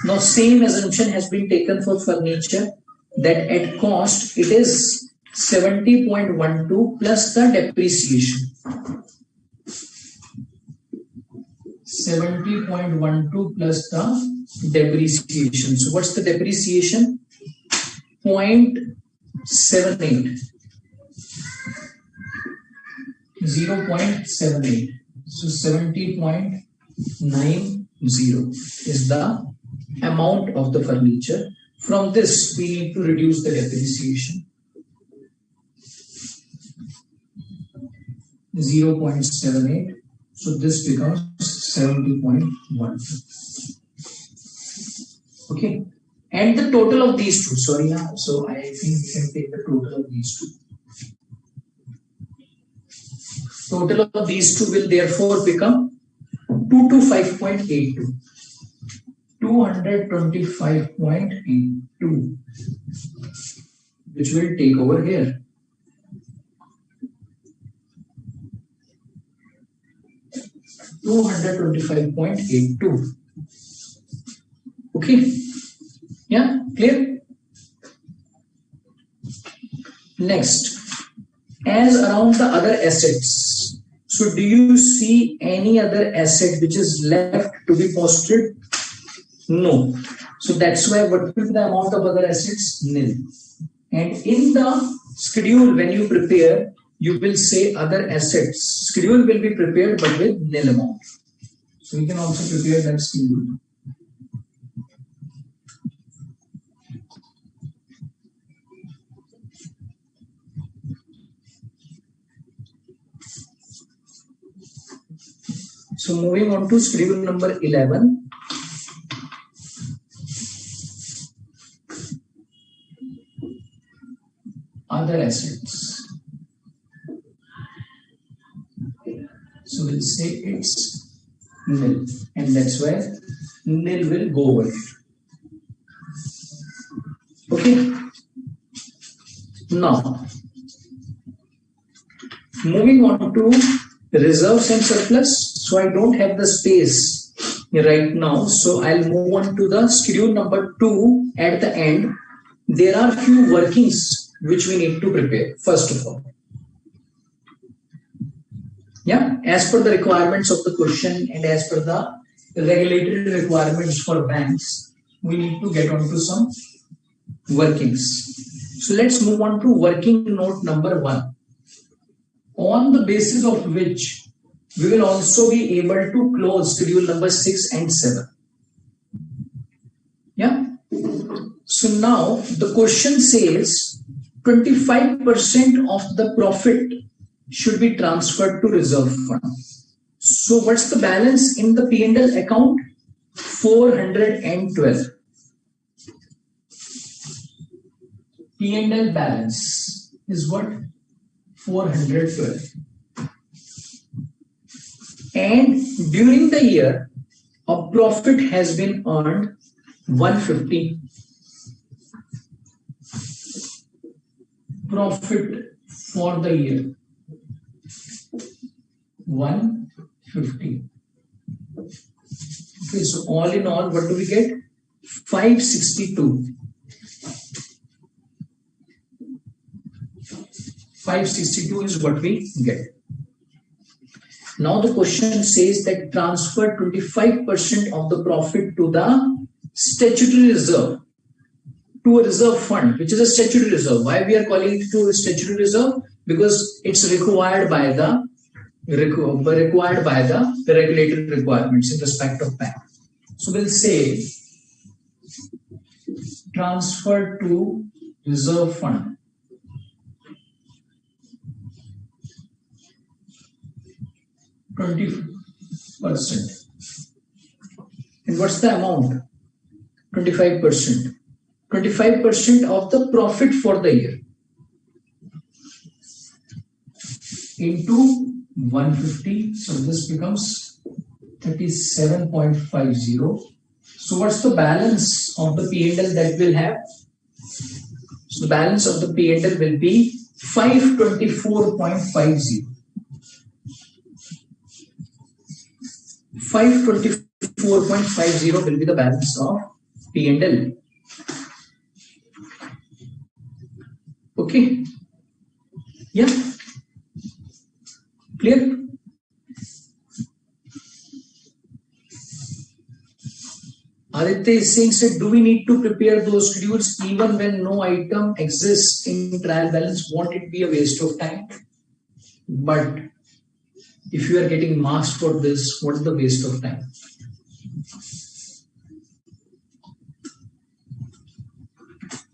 Now same assumption has been taken for furniture, that at cost it is 70.12 plus the depreciation. 70.12 plus the depreciation. So what's the depreciation? 0.78. 0.78. So 70.90 is the amount of the furniture. From this, we need to reduce the depreciation. 0.78. So this becomes 70.12. Okay. And the total of these two. Sorry, so I think we can take the total of these two. Total of these two will therefore become 225.82. 225.82, which will take over here. $225.82. Okay. Yeah, clear? Next, as around the other assets. So do you see any other asset which is left to be posted? No. So that's why what will be the amount of other assets? Nil. And in the schedule, when you prepare, you will say other assets. Schedule will be prepared but with nil amount. So you can also prepare that schedule. So moving on to schedule number 11. Other assets. So we'll say it's nil, and that's where nil will go over it. Okay. Now, moving on to reserves and surplus. So I don't have the space right now. So I'll move on to the schedule number 2 at the end. There are few workings which we need to prepare, first of all. Yeah, as per the requirements of the question and as per the regulatory requirements for banks, we need to get on to some workings. So let's move on to working note number 1, on the basis of which we will also be able to close schedule number 6 and 7. Yeah. So now the question says 25% of the profit should be transferred to reserve fund. So what's the balance in the P&L account? 412. P&L balance is what? 412. And during the year, a profit has been earned 150. Profit for the year 150. Okay, so all in all, what do we get? 562. 562 is what we get. Now the question says that transfer 25% of the profit to the statutory reserve, to a reserve fund, which is a statutory reserve. Why we are calling it to a statutory reserve? Because it's required by the regulatory requirements in respect of bank. So we'll say transfer to reserve fund. %. And what's the amount? 25%. 25% of the profit for the year into 150. So this becomes 37.50. So what's the balance of the P&L that we'll have? So the balance of the P&L will be 524.50. 524.50 will be the balance of P&L. Okay. Yeah. Clear? Aditya is saying, sir, do we need to prepare those schedules even when no item exists in trial balance? Won't it be a waste of time? But if you are getting marks for this, what is the waste of time?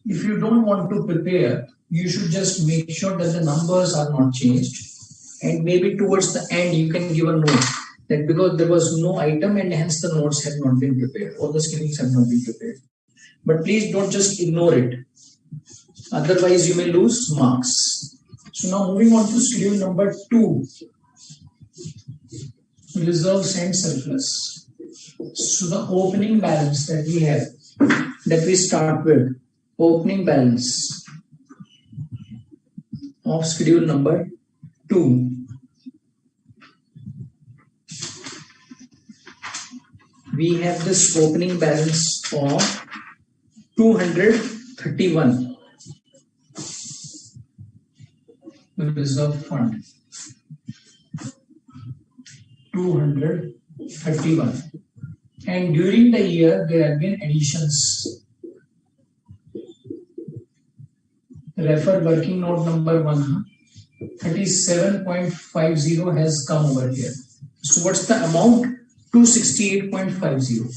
If you don't want to prepare, you should just make sure that the numbers are not changed. And maybe towards the end, you can give a note that because there was no item and hence the notes have not been prepared, or the schedules have not been prepared. But please don't just ignore it. Otherwise, you may lose marks. So now moving on to schedule number 2. Reserves and surplus. So the opening balance that we have, that we start with, opening balance of schedule number 2. We have this opening balance of 231 reserve fund. 231, and during the year there have been additions. Refer working note number 1. 37.50 has come over here. So what's the amount? 268.50.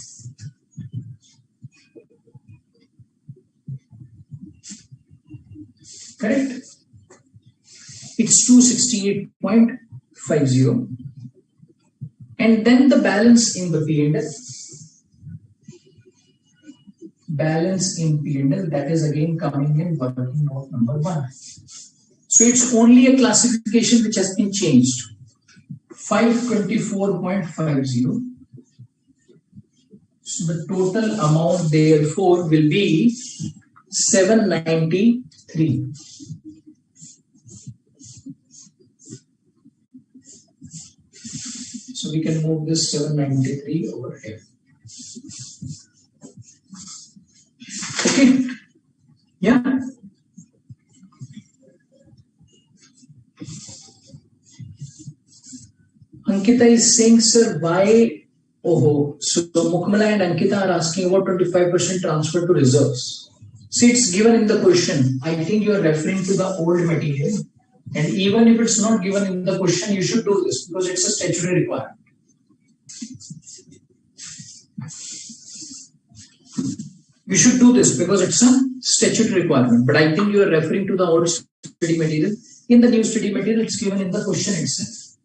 Correct? It's 268.50. And then the balance in the P&L. Balance in P&L, that is again coming in working note number 1. So it's only a classification which has been changed. 524.50. So the total amount therefore will be 793. So we can move this 793 over here. Okay. Yeah. Ankita is saying, sir, why? Oh, so Mukmala and Ankita are asking about 25% transfer to reserves. See, it's given in the question. I think you are referring to the old material. And even if it's not given in the question, you should do this because it's a statutory requirement. You should do this because it's a statutory requirement. But I think you are referring to the old study material. In the new study material, it's given in the question itself.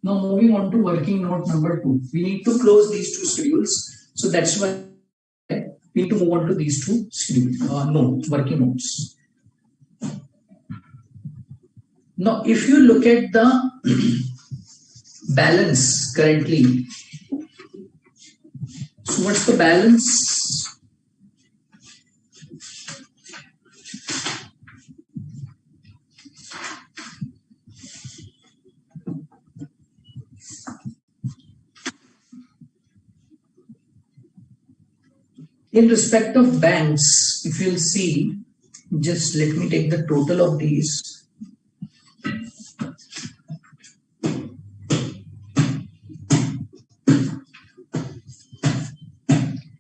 Now moving on to working note number 2. We need to close these 2 schedules. So that's why we need to move on to these 2 schedules, working notes. Now, if you look at the balance currently, so what's the balance? In respect of banks, if you'll see, just let me take the total of these.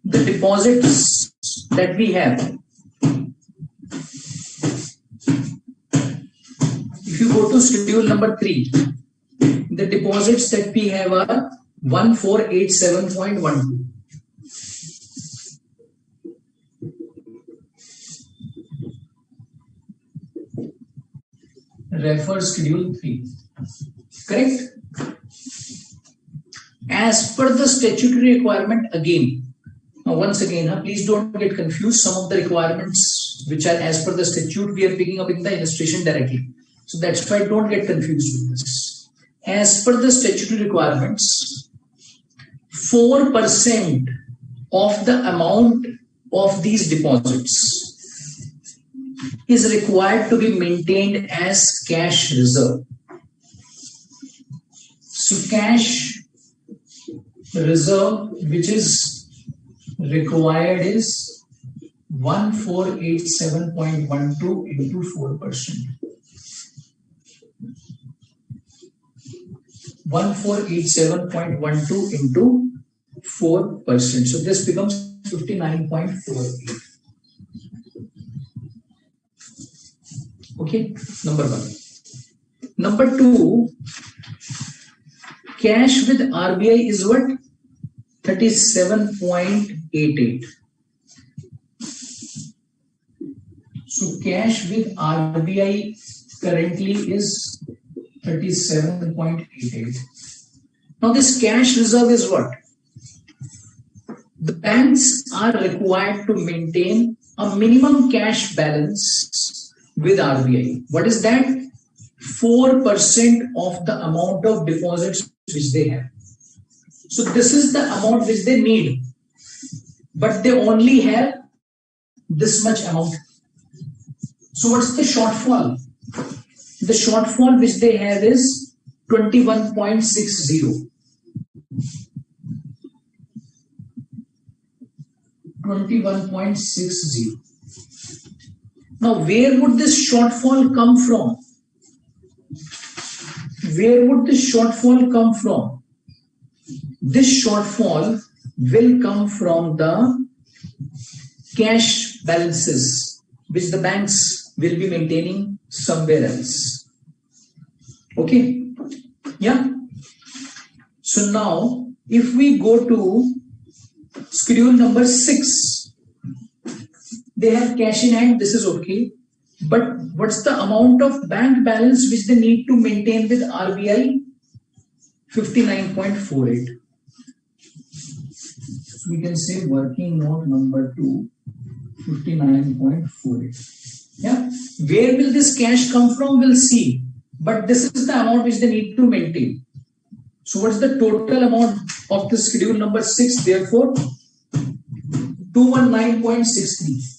The deposits that we have, if you go to schedule number 3, the deposits that we have are 1487.12. Refer schedule 3. Correct? As per the statutory requirement again, Now, once again, please don't get confused. Some of the requirements which are as per the statute, we are picking up in the illustration directly. So that's why don't get confused with this. As per the statutory requirements, 4% of the amount of these deposits is required to be maintained as cash reserve. So cash reserve which is required is 1487.12 into 4%. 1487.12 into 4%. So this becomes 59.48. Okay, number one. Number two, cash with RBI is what? 37.88. So cash with RBI currently is 37.88. Now this cash reserve is what? The banks are required to maintain a minimum cash balance with RBI. What is that? 4% of the amount of deposits which they have. So this is the amount which they need, but they only have this much amount. So what's the shortfall? The shortfall which they have is 21.60. 21.60. Now, where would this shortfall come from? Where would this shortfall come from? This shortfall will come from the cash balances which the banks will be maintaining somewhere else. Okay? Yeah? So now, if we go to schedule number 6, they have cash in hand, this is okay. But what's the amount of bank balance which they need to maintain with RBI? 59.48. So we can say working note number 2, 59.48. Yeah. Where will this cash come from? We'll see. But this is the amount which they need to maintain. So what's the total amount of the schedule number 6? Therefore, 219.63.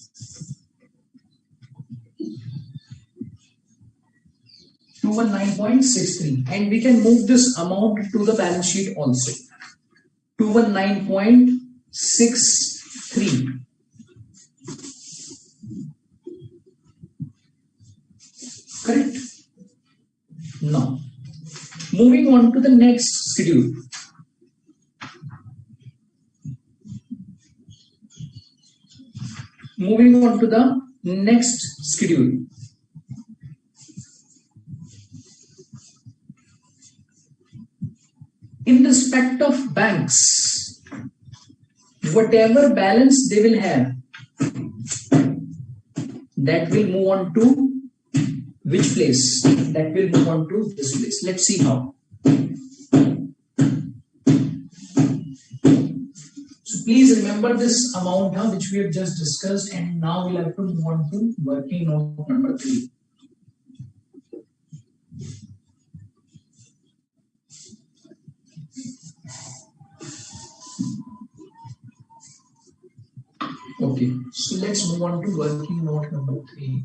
219.63, and we can move this amount to the balance sheet also. 219.63. Correct? Now, moving on to the next schedule. Moving on to the next schedule. In respect of banks, whatever balance they will have, that will move on to which place? That will move on to this place. Let's see how. So please remember this amount which we have just discussed, and now we'll have to move on to working note number 3. Okay, so let's move on to working note number 3.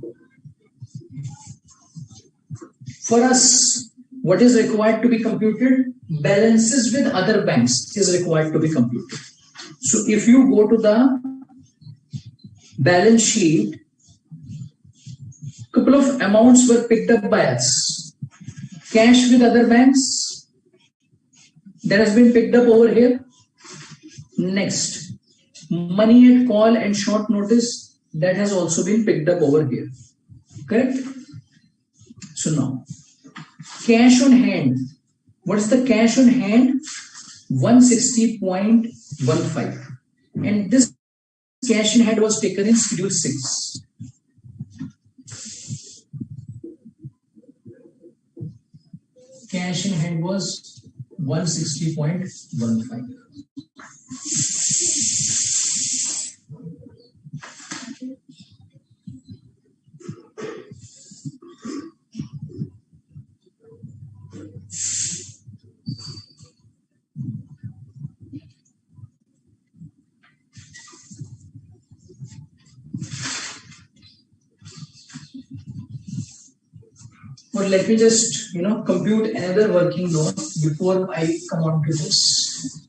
For us, what is required to be computed? Balances with other banks is required to be computed. So if you go to the balance sheet, couple of amounts were picked up by us. Cash with other banks, that has been picked up over here. Next, money at call and short notice, that has also been picked up over here. Correct? So now, cash on hand. What is the cash on hand? 160.15. And this cash in hand was taken in schedule 6. Cash in hand was 160.15. Or let me just compute another working note before I come on to this.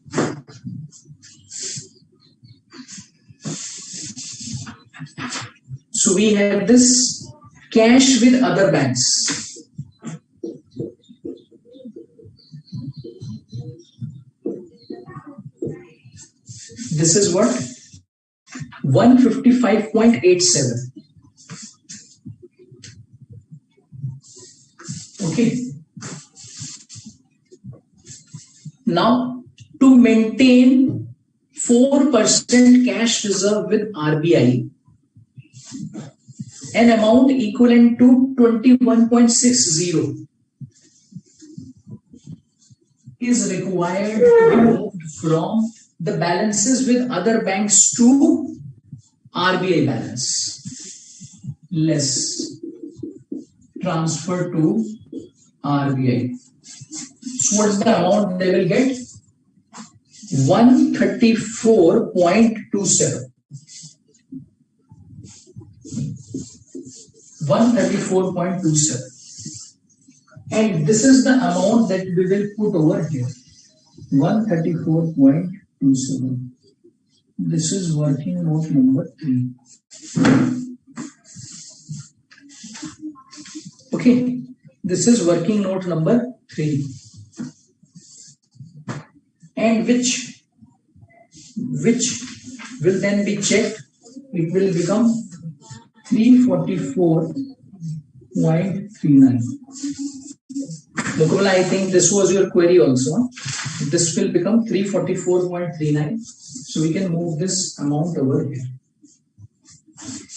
So we have this cash with other banks. This is what? 155.87. Okay. Now, to maintain 4% cash reserve with RBI, an amount equivalent to 21.60 is required to be moved from the balances with other banks to RBI balance, less transfer to RBI. So what is the amount they will get? 134.27. 134.27. And this is the amount that we will put over here. 134.27. This is working note number 3. Okay, this is working note number 3. And which will then be checked. It will become 344.39. Mukul, I think this was your query also. This will become 344.39. So we can move this amount over here.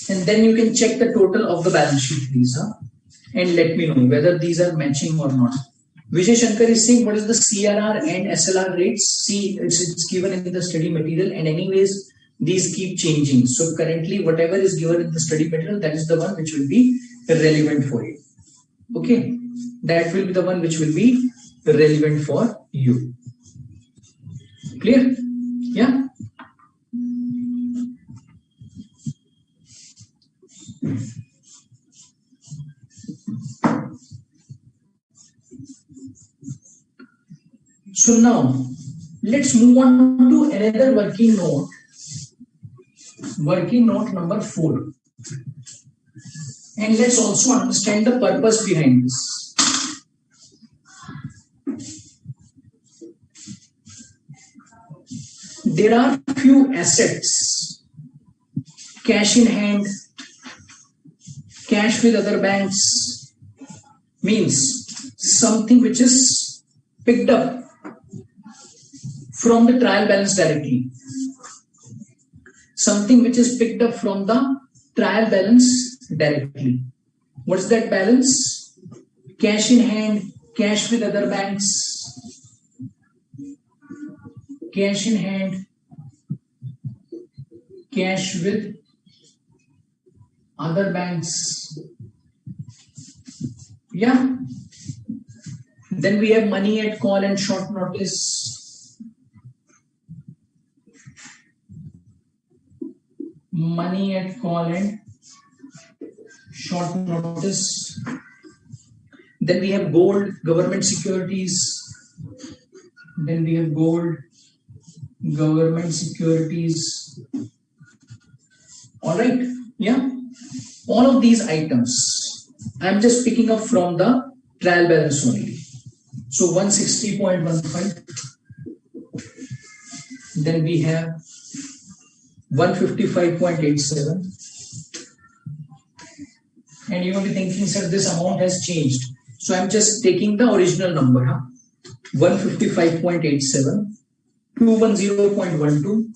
And then you can check the total of the balance sheet, please. And let me know whether these are matching or not. Vijay Shankar is saying what is the CRR and SLR rates? See, it's given in the study material, and anyways, these keep changing. So currently, whatever is given in the study material, that is the one which will be relevant for you. Okay, that will be the one which will be relevant for you. Clear? Yeah. So now, let's move on to another working note. Working note number 4. And let's also understand the purpose behind this. There are few assets, cash in hand, cash with other banks, means something which is picked up from the trial balance directly. Something which is picked up from the trial balance directly. What is that balance? Cash in hand, cash with other banks, cash in hand, cash with other banks. Yeah. Then we have money at call and short notice. Money at call and short notice. Then we have gold, government securities. Then we have gold, government securities. All right. Yeah. All of these items, I'm just picking up from the trial balance only. So 160.15. Then we have 155.87. And you will be thinking, sir, this amount has changed. So I'm just taking the original number. 155.87, 210.12,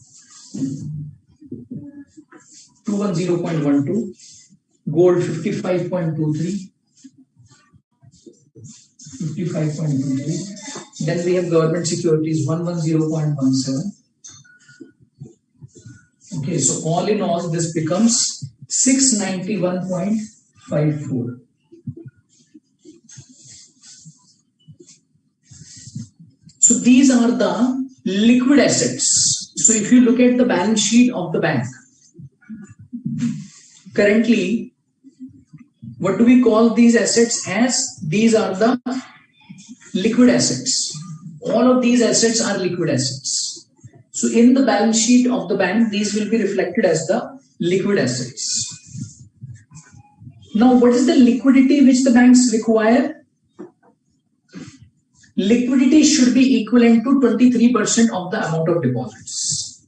210.12, gold 55.23, 55.23. Then we have government securities 110.17. Okay, so all in all, this becomes 691.54. So these are the liquid assets. So if you look at the balance sheet of the bank, currently What do we call these assets as? These are the liquid assets. All of these assets are liquid assets. So in the balance sheet of the bank, these will be reflected as the liquid assets. Now, what is the liquidity which the banks require? Liquidity should be equivalent to 23% of the amount of deposits.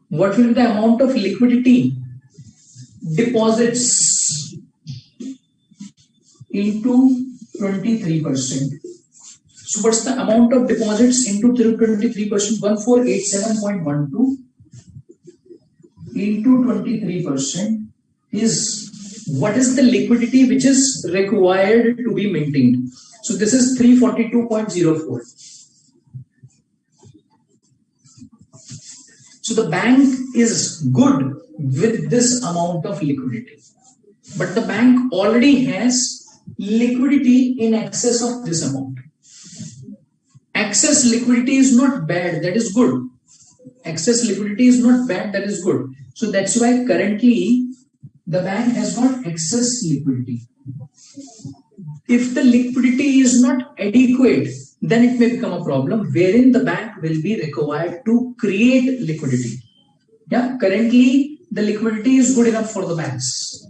What will be the amount of liquidity? Deposits into 23%. So what's the amount of deposits into 23%? 1487.12 into 23% is what is the liquidity which is required to be maintained. So this is 342.04. So the bank is good with this amount of liquidity, but the bank already has liquidity in excess of this amount. Excess liquidity is not bad, that is good. Excess liquidity is not bad, that is good. So that's why currently the bank has got excess liquidity. If the liquidity is not adequate, then it may become a problem wherein the bank will be required to create liquidity. Yeah, currently the liquidity is good enough for the banks.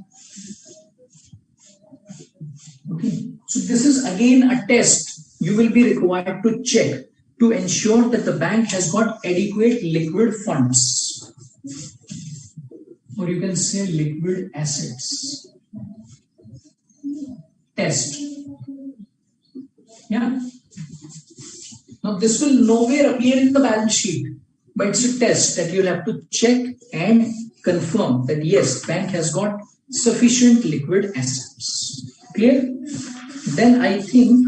Okay, so this is again a test you will be required to check to ensure that the bank has got adequate liquid funds, or you can say liquid assets. Test. Yeah. Now this will nowhere appear in the balance sheet, but it's a test that you'll have to check and confirm that yes, bank has got sufficient liquid assets. Clear? Then I think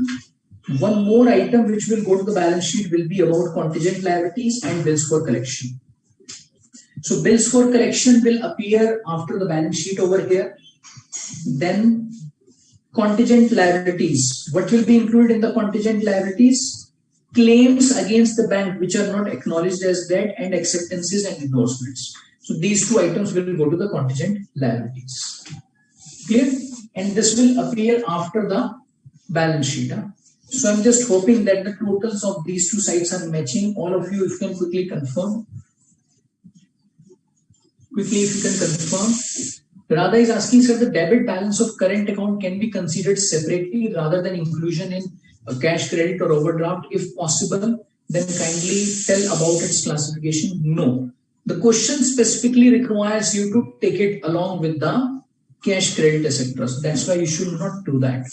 one more item which will go to the balance sheet will be about contingent liabilities and bills for collection. So bills for collection will appear after the balance sheet over here. Then contingent liabilities. What will be included in the contingent liabilities? Claims against the bank which are not acknowledged as debt and acceptances and endorsements. So these two items will go to the contingent liabilities. Clear? And this will appear after the balance sheet. So I'm just hoping that the totals of these two sides are matching. All of you, if you can quickly confirm. Quickly, if you can confirm. Radha is asking, sir, the debit balance of current account can be considered separately rather than inclusion in a cash credit or overdraft. If possible, then kindly tell about its classification. No. The question specifically requires you to take it along with the cash credit, etc. So that's why you should not do that.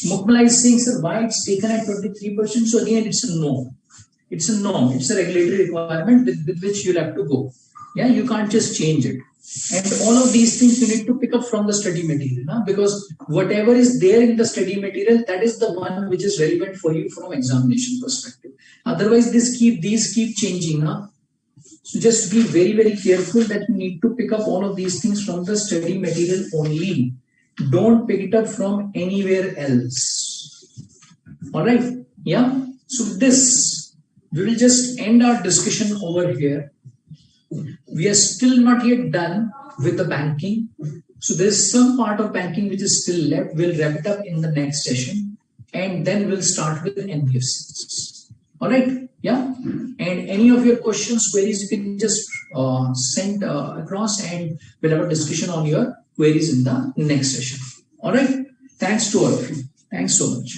Mukmala is saying, sir, why it's taken at 23%? So again, it's a no. It's a no. It's a regulatory requirement with which you'll have to go. Yeah, you can't just change it. And all of these things you need to pick up from the study material, because whatever is there in the study material, that is the one which is relevant for you from examination perspective. Otherwise, these keep changing. So just be very, very careful that you need to pick up all of these things from the study material only. Don't pick it up from anywhere else. All right. Yeah. So this, we will just end our discussion over here. We are still not yet done with the banking. So there is some part of banking which is still left. We'll wrap it up in the next session, and then we'll start with NBFCs. All right. Yeah. And any of your questions, queries, you can just send across, and we'll have a discussion on your queries in the next session. All right. Thanks to all of you. Thanks so much.